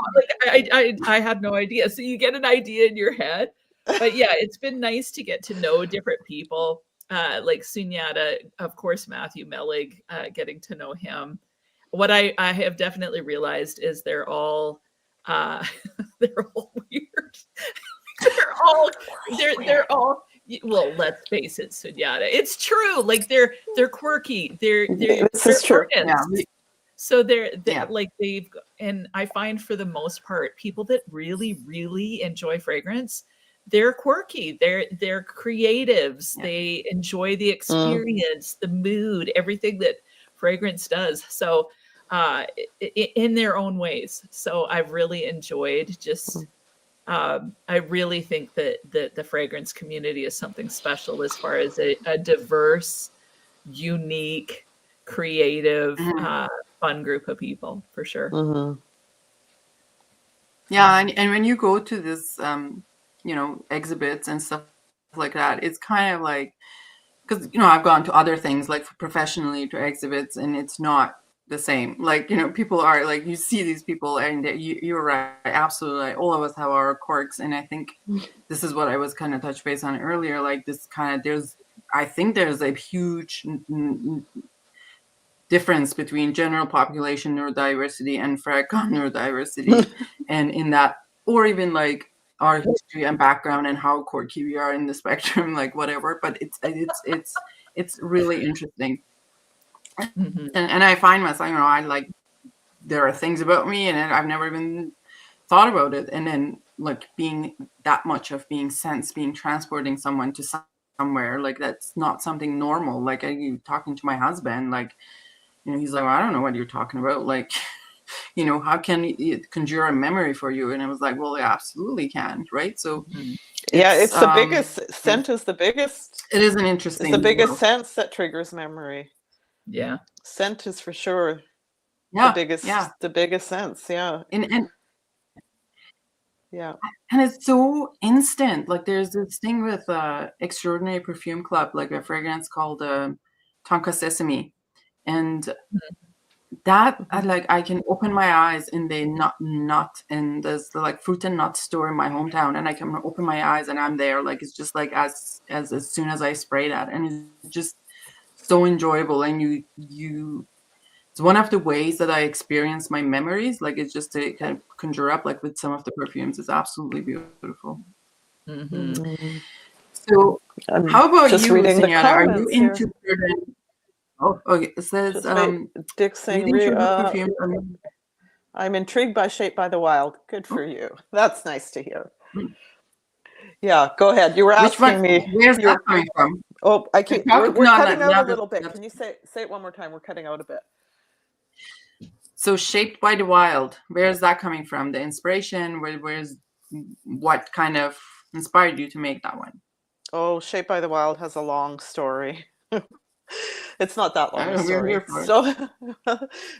S2: like I had no idea. So you get an idea in your head. But yeah, it's been nice to get to know different people, like Sunyata, of course, Matthew Melig, getting to know him. What I have definitely realized is they're all they're all weird. they're all well, let's face it, Sunyata. It's true. Like they're quirky.
S3: This is true.
S2: Artists. So they're like and I find for the most part, people that really, really enjoy fragrance, they're quirky. They're creatives. They enjoy the experience, the mood, everything that fragrance does. So in their own ways. So I've really enjoyed just I really think that the fragrance community is something special as far as a diverse, unique, creative, fun group of people, for sure.
S1: Yeah, and when you go to this you know, exhibits and stuff like that, it's kind of like, because you know, I've gone to other things like professionally to exhibits, and it's not the same. Like, you know, people are like, you see these people, and you're right, absolutely, like, all of us have our quirks. And I think this is what I was kind of touch base on earlier, like this kind of, I think there's a huge difference between general population neurodiversity and fragile neurodiversity, and in that, or even like our history and background and how quirky we are in the spectrum, like whatever. But it's really interesting, and I find myself, I like, there are things about me, and I've never even thought about it, and then like being that much of being transporting someone to somewhere, like that's not something normal. Like you talking to my husband, like, he's like, well, I don't know what you're talking about. Like, how can it conjure a memory for you? And I was like, well, it absolutely can, right? So
S3: yeah, it's the biggest scent is the biggest.
S1: It is an interesting.
S3: It's the biggest sense that triggers memory.
S2: Yeah,
S3: scent is for sure.
S1: Yeah,
S3: the biggest sense. Yeah,
S1: and
S3: yeah.
S1: And it's so instant. Like there's this thing with Extraordinary Perfume Club, like a fragrance called Tonka Sesame, and that I can open my eyes in the nut, and there's the like fruit and nut store in my hometown, and I can open my eyes and I'm there. Like it's just like as soon as I spray that, and it's just so enjoyable. And you it's one of the ways that I experience my memories. Like it's just to kind of conjure up, like with some of the perfumes. It's absolutely beautiful. So how about
S3: just
S1: you,
S3: reading the
S1: Sunyata? Are you
S3: comments
S1: into
S3: here.
S1: certain? Oh, okay. It says
S3: Dick saying,
S1: reading through her perfume.
S3: I'm intrigued by Shaped by the Wild. Good for you. That's nice to hear. Yeah, go ahead. You were asking me.
S1: Where's that coming from?
S3: Oh, I keep. We're cutting out a little bit. Can you say it one more time? We're cutting out a bit.
S1: So Shaped by the Wild. Where's that coming from? The inspiration? Where's what kind of inspired you to make that one?
S3: Oh, Shaped by the Wild has a long story. It's not that long a story. So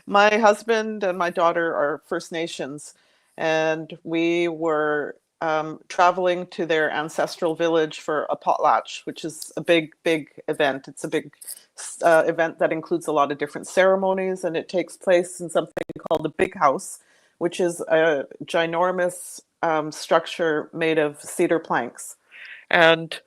S3: my husband and my daughter are First Nations, and we were traveling to their ancestral village for a potlatch, which is a big event. It's a big event that includes a lot of different ceremonies, and it takes place in something called the Big House, which is a ginormous structure made of cedar planks. And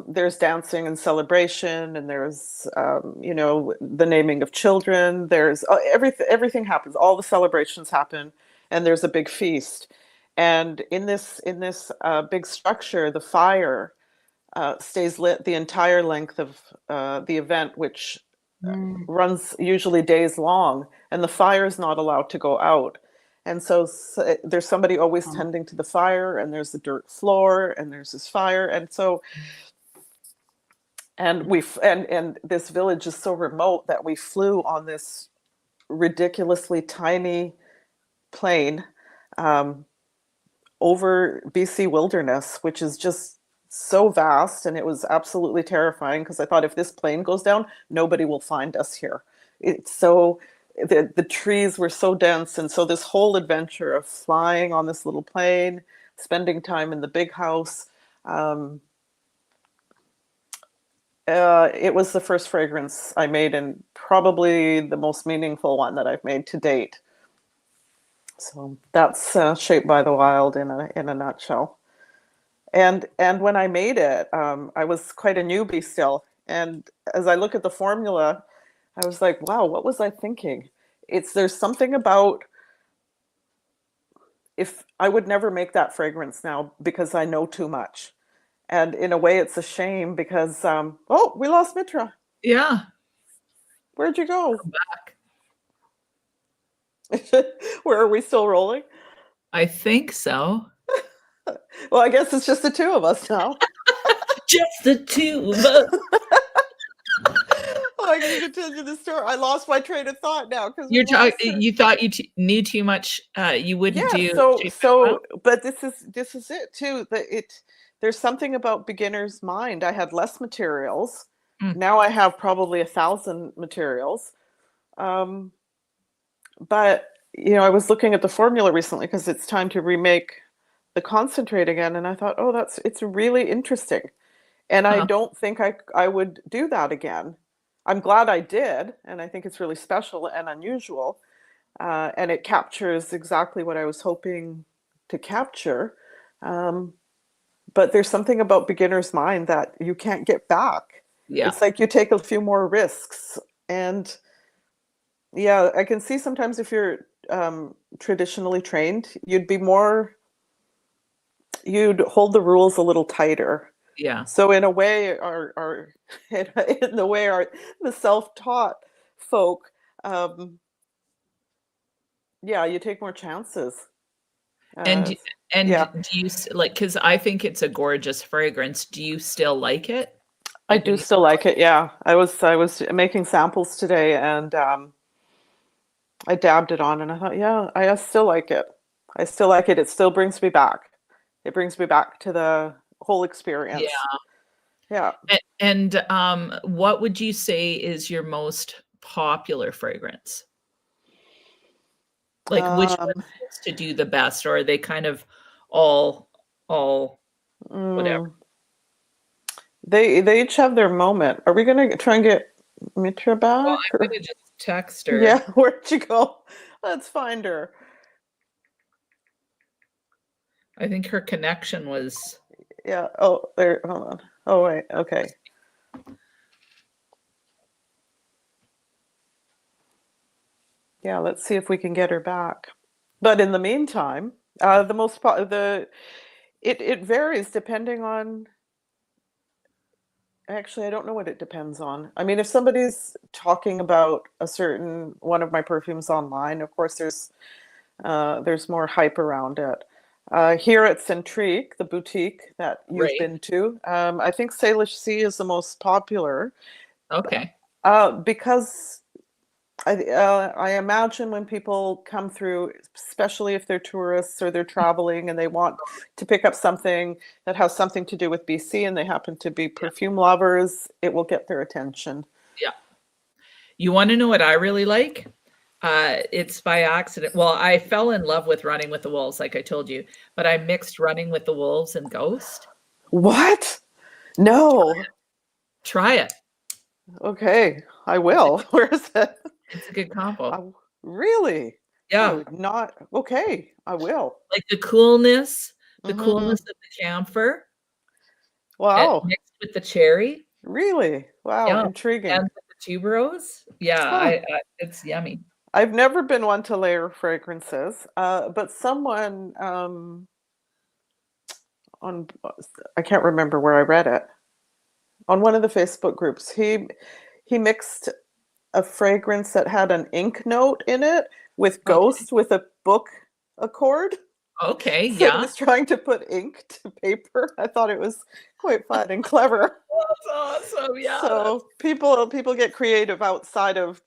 S3: there's dancing and celebration, and there's the naming of children. There's everything happens. All the celebrations happen, and there's a big feast. And in this big structure, the fire stays lit the entire length of the event, which runs usually days long, and the fire is not allowed to go out. And so there's somebody always tending to the fire, and there's the dirt floor, and there's this fire. And so, and this village is so remote that we flew on this ridiculously tiny plane over BC wilderness, which is just so vast. And it was absolutely terrifying, because I thought, if this plane goes down, nobody will find us here. It's so, the trees were so dense. And so this whole adventure of flying on this little plane, spending time in the Big House, it was the first fragrance I made, and probably the most meaningful one that I've made to date. So that's Shaped by the Wild in a nutshell. And when I made it, I was quite a newbie still. And as I look at the formula, I was like, wow, what was I thinking? There's something about, if I would never make that fragrance now, because I know too much. And in a way, it's a shame, because, oh, we lost Mitra.
S2: Yeah.
S3: Where'd you go?
S2: Come
S3: back. Where are we still rolling?
S2: I think so.
S3: Well, I guess it's just the two of us now.
S2: Just the two of us.
S3: Oh, I can continue the story. I lost my train of thought now, because
S2: you thought you knew too much. You wouldn't do.
S3: But this is it too. There's something about beginner's mind. I had less materials. Now I have probably 1,000 materials. But I was looking at the formula recently, because it's time to remake the concentrate again, and I thought, oh, it's really interesting. And I don't think I would do that again. I'm glad I did, and I think it's really special and unusual, and it captures exactly what I was hoping to capture. But there's something about beginner's mind that you can't get back.
S2: Yeah.
S3: It's like you take a few more risks, And yeah, I can see sometimes if you're traditionally trained, you'd hold the rules a little tighter.
S2: Yeah.
S3: So in a way, in the way the self-taught folk, yeah, you take more chances.
S2: And
S3: Yeah.
S2: do you like, because I think it's a gorgeous fragrance. Do you still like it?
S3: I
S2: Like when
S3: do
S2: you
S3: still like it. Yeah, I was making samples today, and I dabbed it on, and I thought, yeah, I still like it. I still like it. It still brings me back. It brings me back to the whole experience.
S2: Yeah.
S3: Yeah.
S2: And what would you say is your most popular fragrance? Like which one seems to do the best, or are they kind of all whatever?
S3: They each have their moment. Are we gonna try and get Mitra back?
S2: Well, I'm gonna just text her.
S3: Yeah, where'd she go? Let's find her.
S2: I think her connection was.
S3: Yeah. Oh, there. Hold on. Oh, wait. Okay. Yeah. Let's see if we can get her back. But in the meantime, it varies depending on. Actually, I don't know what it depends on. I mean, if somebody's talking about a certain one of my perfumes online, of course, there's more hype around it. Here at Centrique, the boutique that you've
S2: Right.
S3: been to, I think Salish Sea is the most popular.
S2: Okay.
S3: Because I imagine when people come through, especially if they're tourists or they're traveling and they want to pick up something that has something to do with BC and they happen to be perfume lovers, it will get their attention.
S2: Yeah. You want to know what I really like? It's by accident. Well, I fell in love with Running with the Wolves, like I told you, but I mixed Running with the Wolves and Ghost.
S3: What? No.
S2: Try it.
S3: Okay, I will. Where is it?
S2: It's a good combo.
S3: Really?
S2: Yeah.
S3: I would not. Okay, I will.
S2: Like the coolness of the camphor.
S3: Wow.
S2: Mixed with the cherry.
S3: Really? Wow,
S2: Yeah.
S3: intriguing.
S2: And the tuberose. Yeah, it's yummy.
S3: I've never been one to layer fragrances, but someone I can't remember where I read it, on one of the Facebook groups, he mixed a fragrance that had an ink note in it with Ghost with a book accord.
S2: Okay,
S3: So
S2: yeah.
S3: he was trying to put ink to paper. I thought it was quite fun and clever.
S2: That's awesome. Yeah.
S3: So people get creative outside of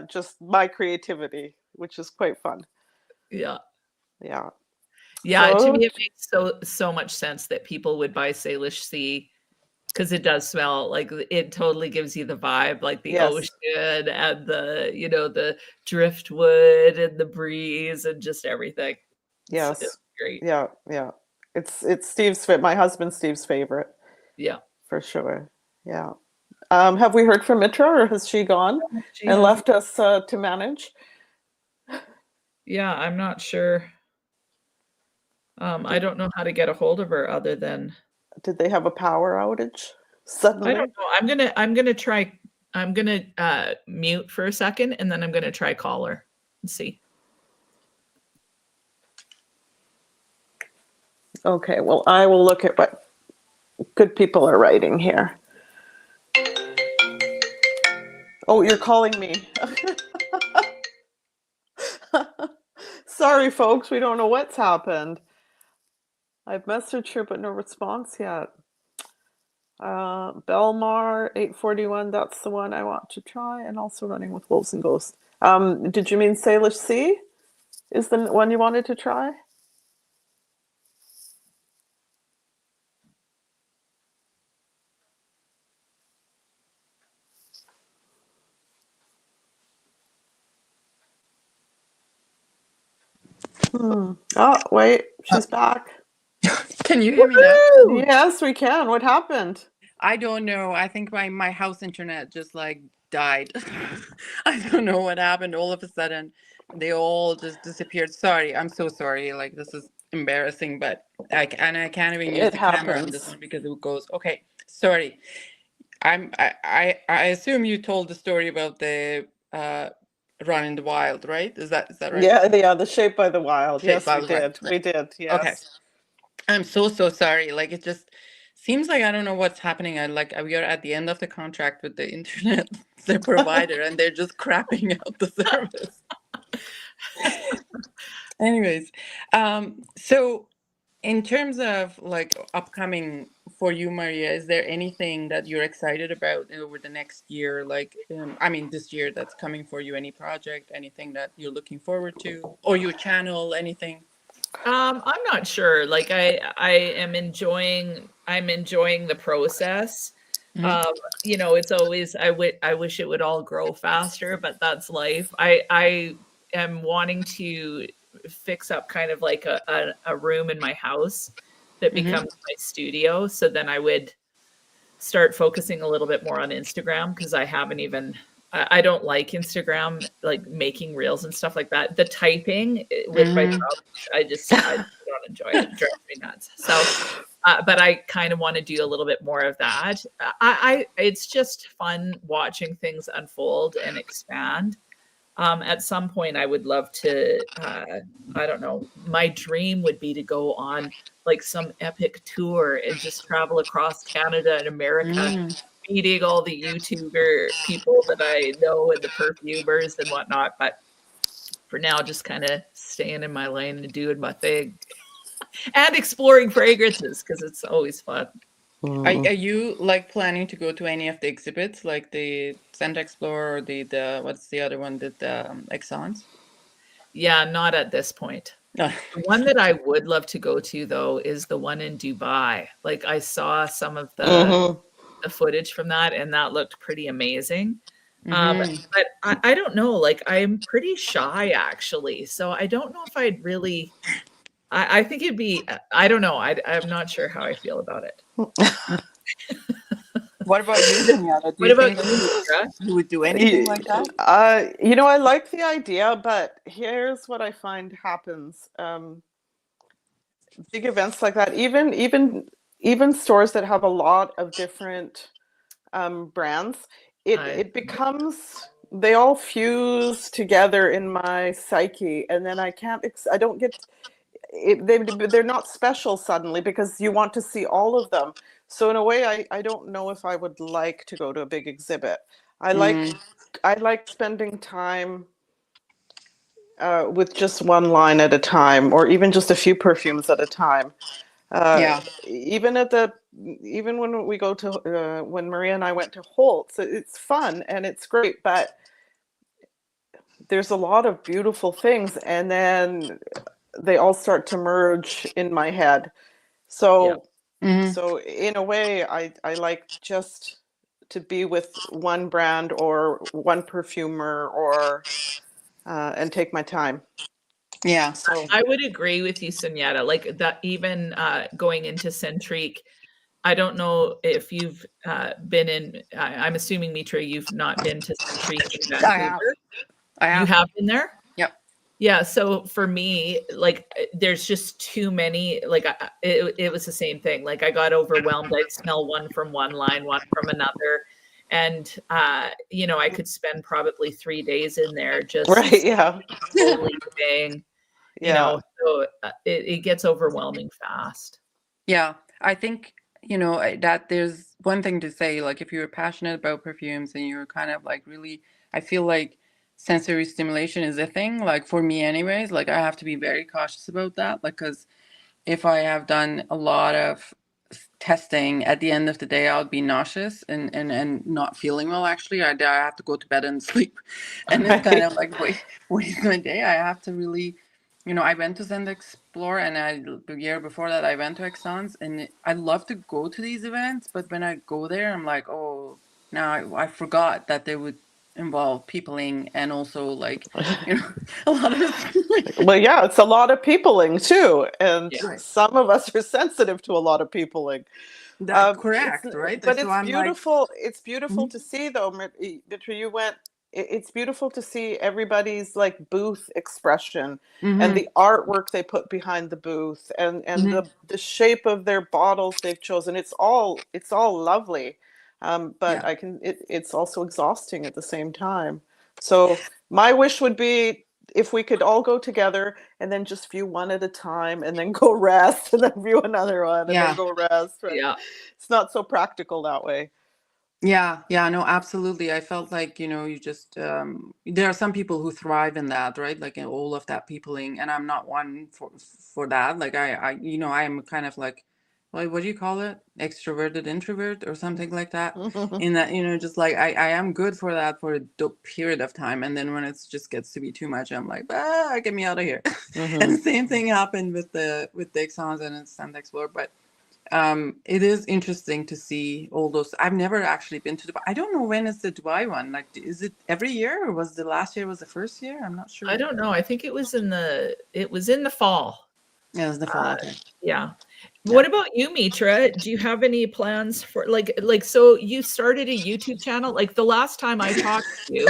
S3: just my creativity, which is quite fun.
S2: Yeah.
S3: Yeah.
S2: Yeah,
S3: So,
S2: to me it makes so much sense that people would buy Salish Sea, because it does smell like, it totally gives you the vibe, like the ocean and the driftwood and the breeze and just everything.
S3: Yes.
S2: It's great.
S3: Yeah, yeah. It's my husband Steve's favorite.
S2: Yeah.
S3: For sure. Yeah. Have we heard from Mitra, or has she gone and left us to manage?
S2: Yeah, I'm not sure. I don't know how to get a hold of her other than.
S3: Did they have a power outage suddenly?
S2: I don't know. I'm gonna try. I'm gonna mute for a second, and then I'm gonna try call her and see.
S3: Okay, well, I will look at what good people are writing here. Oh, you're calling me. Sorry, folks, we don't know what's happened. I've messaged her, but no response yet. Belmar 841, that's the one I want to try, and also Running with Wolves and Ghosts. Did you mean Salish Sea is the one you wanted to try? Oh, wait, she's back.
S1: Can you hear me now?
S3: Yes, we can. What happened?
S1: I don't know. I think my house internet just like died. I don't know what happened. All of a sudden, they all just disappeared. Sorry, I'm so sorry. Like, this is embarrassing, but I can't even use the camera on this one because it goes. Okay, sorry. I assume you told the story about the run in the wild, right? Is that right?
S3: Yeah, the Shape by the Wild.
S1: Shape
S3: Yes,
S1: by
S3: we
S1: the Wild.
S3: did. We did.
S1: Okay.
S3: Yes.
S1: I'm so sorry. Like it just seems like I don't know what's happening. We are at the end of the contract with the internet, the provider, and they're just crapping out the service. Anyways, so in terms of like upcoming for you, Maria, is there anything that you're excited about over the next year? Like, I mean, this year that's coming for you, any project, anything that you're looking forward to, or your channel, anything?
S2: I'm not sure. Like I'm enjoying the process.
S1: Mhm.
S2: You know, it's always I wish it would all grow faster, but that's life. I am wanting to fix up kind of like a room in my house that
S1: Mhm.
S2: becomes my studio. So then I would start focusing a little bit more on Instagram because I haven't even I don't like Instagram, like making reels and stuff like that. The typing with my
S1: Mhm.
S2: job, I don't enjoy it. It drives me nuts. So, but I kind of want to do a little bit more of that. It's just fun watching things unfold and expand. At some point, I would love to. I don't know. My dream would be to go on like some epic tour and just travel across Canada and America,
S1: Mhm.
S2: meeting all the YouTuber people that I know and the perfumers and whatnot. But for now, just kind of staying in my lane and doing my thing and exploring fragrances because it's always fun.
S1: Are
S3: Mm.
S1: you like planning to go to any of the exhibits, like the Scent Explorer or the what's the other one, the Exxons?
S2: Yeah, not at this point.
S1: No.
S2: The one that I would love to go to though is the one in Dubai. Like I saw some of
S3: Hmm.
S2: the footage from that and that looked pretty amazing.
S1: Mm-hmm.
S2: But I don't know, like I'm pretty shy actually. So I don't know if I'd really I think it'd be I don't know. I'm not sure how I feel about it.
S1: What about you, Sunyata? Do
S2: What
S1: you
S2: about
S1: think that
S2: you, Mitra?
S1: you would do anything like that?
S3: I like the idea, but here's what I find happens. Big events like that, even stores that have a lot of different brands,
S2: I
S3: it becomes they all fuse together in my psyche, and then I don't get it, they're not special suddenly because you want to see all of them. So in a way, I don't know if I would like to go to a big exhibit. I like
S1: Mm,
S3: I like spending time with just one line at a time, or even just a few perfumes at a time. Uh,
S1: yeah.
S3: even even when we go to when Maria and I went to Holt's, it's fun and it's great, but there's a lot of beautiful things, and then they all start to merge in my head.
S2: yeah.
S3: So
S1: Mm-hmm.
S3: so in a way, I like just to be with one brand or one perfumer, or and take my time.
S1: Yeah.
S3: So
S2: I would agree with you, Sunyata. Like that, even going into Centrique, I don't know if you've been in. I'm assuming Mitra, you've not been to Centrique in
S1: I have.
S2: Vancouver.
S1: I
S2: You
S1: have.
S2: have been there.
S1: Yep.
S2: Yeah. So for me, like, there's just too many. Like, it was the same thing. Like, I got overwhelmed. I'd smell one from one line, one from another, and you know, I could spend probably 3 days in there
S3: right,
S2: just
S3: yeah,
S2: exfoliating. You
S3: yeah.
S2: know, so it gets overwhelming fast.
S1: Yeah. I think, that there's one thing to say, like, if you're passionate about perfumes and you're kind of like really, I feel like sensory stimulation is a thing, like for me, anyways. Like, I have to be very cautious about that, like, because if I have done a lot of testing, at the end of the day, I'll be nauseous and not feeling well. Actually, I have to go to bed and sleep, and it's kind of
S3: Right.
S1: like waste my day. I have to really, I went to Send Explore, and the year before that I went to Exxon's, and I love to go to these events, but when I go there, I'm like, oh, now I forgot that they would involve peopling and also like, a lot of
S3: Well, yeah, it's a lot of peopling too, and
S2: Yeah.
S1: right.
S3: some of us are sensitive to a lot of peopling.
S1: That
S3: It's
S1: correct, right?
S3: but
S1: So
S3: it's
S1: I'm like,
S3: beautiful. It's beautiful
S1: mhm,
S3: to see, though, Mitra. You went. It's beautiful to see everybody's like booth expression and
S1: mhm,
S3: the artwork they put behind the booth, and
S1: mhm,
S3: the shape of their bottles they've chosen. It's all lovely. But it's also exhausting at the same time. So my wish would be if we could all go together and then just view one at a time and then go rest and then view another one and then go rest. But it's not so practical that way.
S1: Yeah, no, absolutely. I felt like, you just, there are some people who thrive in that, right? Like in all of that peopling, and I'm not one for that. Like I am kind of like, what do you call it? Extroverted introvert or something like that. In that, just like I am good for that for a period of time. And then when it just gets to be too much, I'm like, get me out of here. And the same thing happened with the Exons and Stand Explore, but it is interesting to see all those. I've never actually been to Dubai. I don't know when is the Dubai one. Like, is it every year, or was the last year was the first year? I'm not sure.
S2: I don't know. I think it was in the fall.
S1: Yeah, it was the fall. Okay.
S2: Yeah. What about you, Mitra? Do you have any plans for like so you started a YouTube channel? Like the last time I talked to you,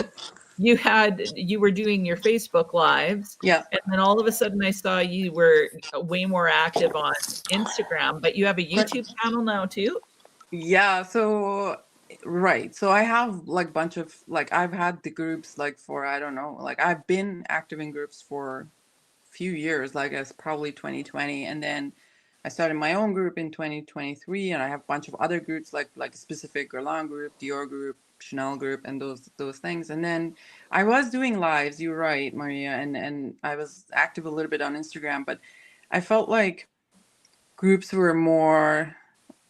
S2: you were doing your Facebook lives.
S1: Yeah.
S2: And then all of a sudden I saw you were way more active on Instagram, but you have a YouTube channel now too?
S1: Yeah, so right. So I have like bunch of like I've had the groups like for I don't know, like I've been active in groups for a few years, like it's probably 2020, and then I started my own group in 2023, and I have a bunch of other groups like specific Guerlain group, Dior group, Chanel group, and those things. And then I was doing lives, you're right, Maria, and I was active a little bit on Instagram, but I felt like groups were more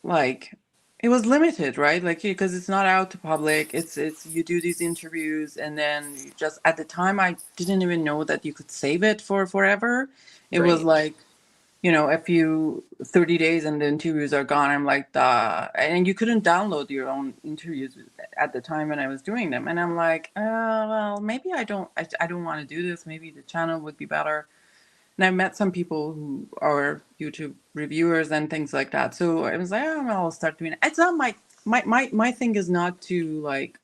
S1: like it was limited, right? Like because it's not out to public. It's you do these interviews, and then you just at the time I didn't even know that you could save it for forever. It was like, a few 30 days and the interviews are gone. I'm like, and you couldn't download your own interviews at the time when I was doing them. And I'm like, well, maybe I don't want to do this. Maybe the channel would be better. And I met some people who are YouTube reviewers and things like that. So I was like, oh, well, I'll start doing it. It's not my thing is not to like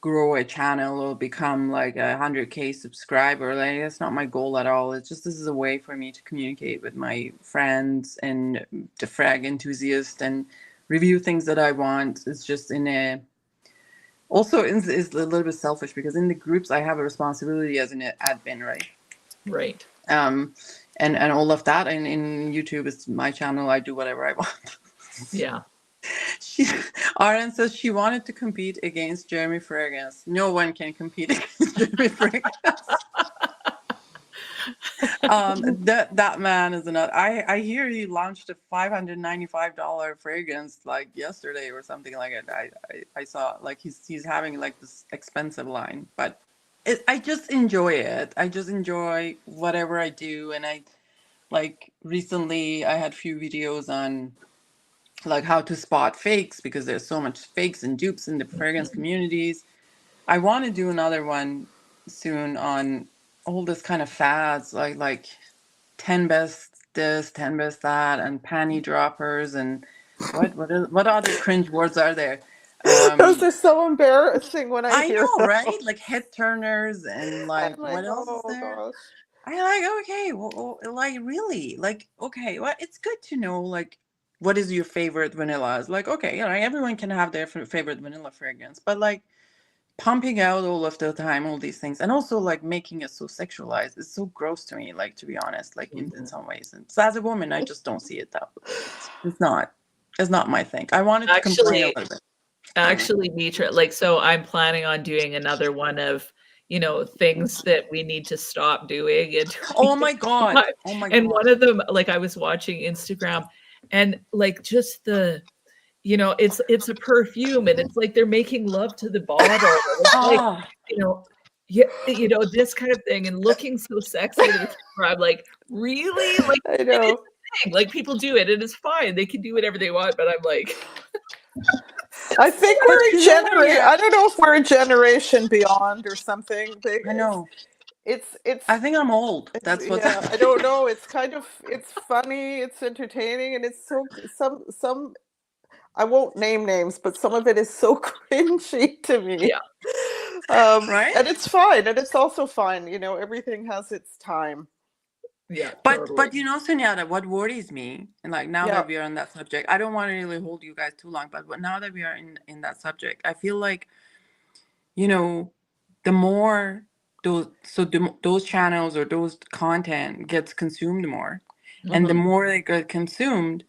S1: grow a channel or become like 100K subscriber. Like that's not my goal at all. It's just this is a way for me to communicate with my friends and the frag enthusiast and review things that I want. It's just also it's a little bit selfish because in the groups I have a responsibility as an admin, right?
S2: Right.
S1: And all of that, and in YouTube it's my channel. I do whatever I want.
S2: Yeah.
S1: Aaron says she wanted to compete against Jeremy Fragrance. No one can compete against Jeremy Fragrance. That man is another. I hear he launched a $595 fragrance like yesterday or something like it. I saw like he's having like this expensive line, but I just enjoy it. I just enjoy whatever I do, and I like recently I had a few videos on like how to spot fakes because there's so much fakes and dupes in the fragrance communities. I want to do another one soon on all this kind of fads like 10 best this, 10 best that, and panty droppers and what other cringe words are there?
S3: Those are so embarrassing when I hear
S1: know,
S3: them.
S1: right? Like head turners and like what else is there?
S3: Gosh.
S1: I like, okay, well, like really, like, okay, well, it's good to know, like, what is your favorite vanilla? It's like, okay, everyone can have their favorite vanilla fragrance, but like pumping out all of the time, all these things, and also like making it so sexualized is so gross to me, like, to be honest, like in some ways. And so as a woman, I just don't see it that way. It's not my thing. I wanted to complain a little bit.
S2: Actually, Mitra, like, so I'm planning on doing another one of, things that we need to stop doing. And
S1: oh my God.
S2: And one of them, like I was watching Instagram and like just the, it's a perfume and it's like they're making love to the bottle. Like, this kind of thing and looking so sexy. I'm like, really? Like,
S3: I know.
S2: Like people do it and it's fine. They can do whatever they want, but I'm like...
S3: I think we're a generation. I don't know if we're a generation beyond or something.
S1: I know.
S3: It's.
S1: I think I'm old. That's what.
S3: Yeah, I don't know. It's kind of. It's funny. It's entertaining, and it's so some. I won't name names, but some of it is so cringy to me.
S2: Yeah.
S3: Right. And it's fine, and it's also fine. Everything has its time.
S2: Yeah,
S1: But
S2: totally.
S1: you know, Sunyata, what worries me, and like now
S3: Yeah.
S1: that we are on that subject, I don't want to really hold you guys too long, but now that we are in that subject, I feel like, you know, the more those channels or those content gets consumed more, and the
S3: Mhm.
S1: more they get consumed,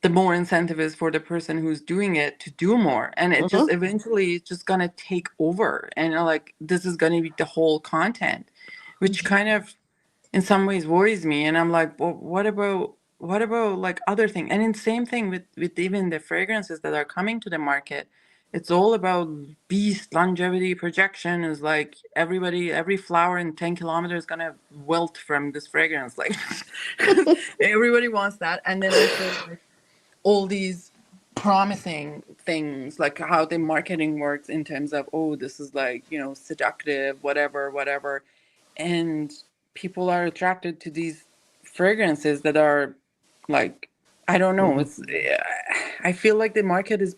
S1: the more incentive is for the person who's doing it to do more, and it just
S3: Mhm.
S1: eventually it's just gonna take over, and like this is gonna be the whole content, which kind of in some ways worries me. And I'm like, well, what about like other things? And then same thing with even the fragrances that are coming to the market. It's all about beast longevity projection. Is like every flower in 10 kilometers is gonna wilt from this fragrance. Like everybody wants that. And then also like all these promising things, like how the marketing works in terms of, oh, this is like, you know, seductive, whatever, and people are attracted to these fragrances that are like, I don't know,
S3: Mhm.
S1: it's I feel like the market is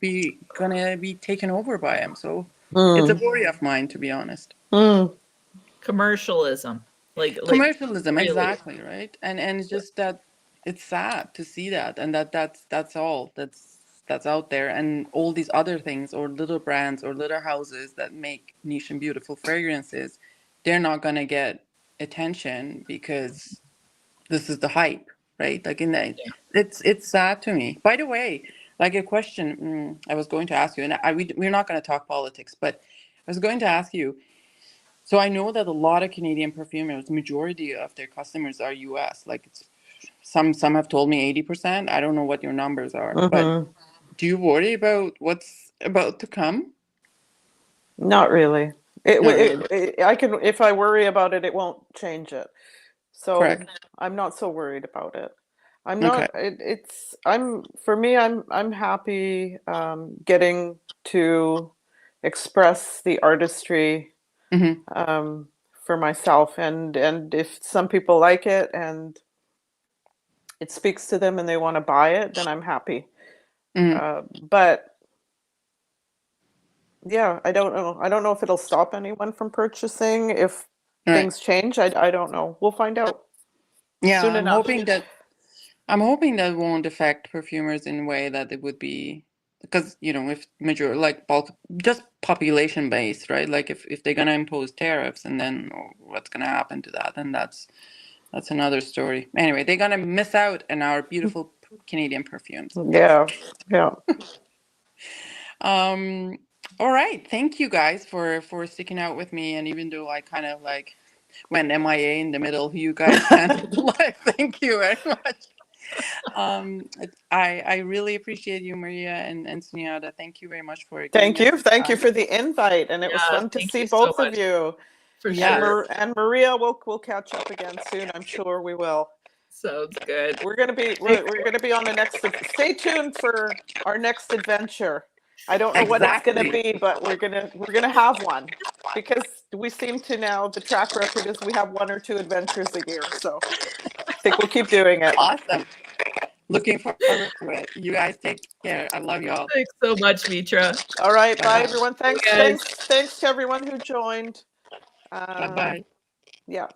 S1: gonna be taken over by them, so it's a
S3: Mm.
S1: worry of mine, to be honest.
S3: Mm.
S2: Commercialism. Like
S1: Commercialism,
S2: really.
S1: exactly, right? And it's just that it's sad to see that, and that's all that's out there, and all these other things or little brands or little houses that make niche and beautiful fragrances, they're not gonna get attention because this is the hype, right? Like in the,
S2: Yeah.
S1: it's sad to me. By the way, like a question I was going to ask you, and we're not going to talk politics, but I was going to ask you. So I know that a lot of Canadian perfumers, majority of their customers are U.S. Like it's some have told me 80%. I don't know what your numbers are, but
S3: Mhm.
S1: do you worry about what's about to come?
S3: Not really.
S1: Not really.
S3: I can, if I worry about it, it won't change it. So
S1: Correct.
S3: I'm not so worried about it. I'm
S1: Okay.
S3: not. For me. I'm happy getting to express the artistry
S1: Mm-hmm.
S3: um, for myself, and if some people like it and it speaks to them and they want to buy it, then I'm happy.
S1: Mm-hmm.
S3: But yeah, I don't know. I don't know if it'll stop anyone from purchasing if
S1: Right.
S3: things change. I don't know. We'll find out
S1: Yeah,
S3: soon enough.
S1: I'm hoping that won't affect perfumers in a way that it would be, because you know, if major like bulk just population based, right? Like if they're gonna impose tariffs, and then what's gonna happen to that, then that's another story. Anyway, they're gonna miss out on our beautiful Canadian perfumes.
S3: Yeah, yeah.
S1: Um, all right, thank you guys for sticking out with me, and even though I kind of like went MIA in the middle, you guys handled the life. Thank you very much. I really appreciate you, Maria and Sunyata. Thank you very much for giving
S3: Thank
S1: us
S3: you.
S1: this
S3: Thank you
S1: time.
S3: for the invite, and it was
S2: Yeah,
S3: fun to
S2: thank
S3: see
S2: you so
S3: both of
S2: much.
S3: you.
S2: For
S3: And
S1: Yes,
S2: sure.
S3: Maria, we'll catch up again soon. I'm sure we will.
S2: Sounds good.
S3: We're gonna be on the next. Stay tuned for our next adventure. I don't know what it's gonna
S1: exactly.
S3: be, but we're gonna have one because we seem to now. The track record is we have one or two adventures a year, so I think we'll keep doing it.
S1: Awesome. Looking forward to it. You guys take care. I love you all.
S2: Thanks so much, Mitra.
S3: All right,
S1: Bye
S3: bye
S1: bye.
S3: everyone.
S2: You guys.
S3: Thanks to everyone who joined.
S1: Bye bye.
S3: Yeah.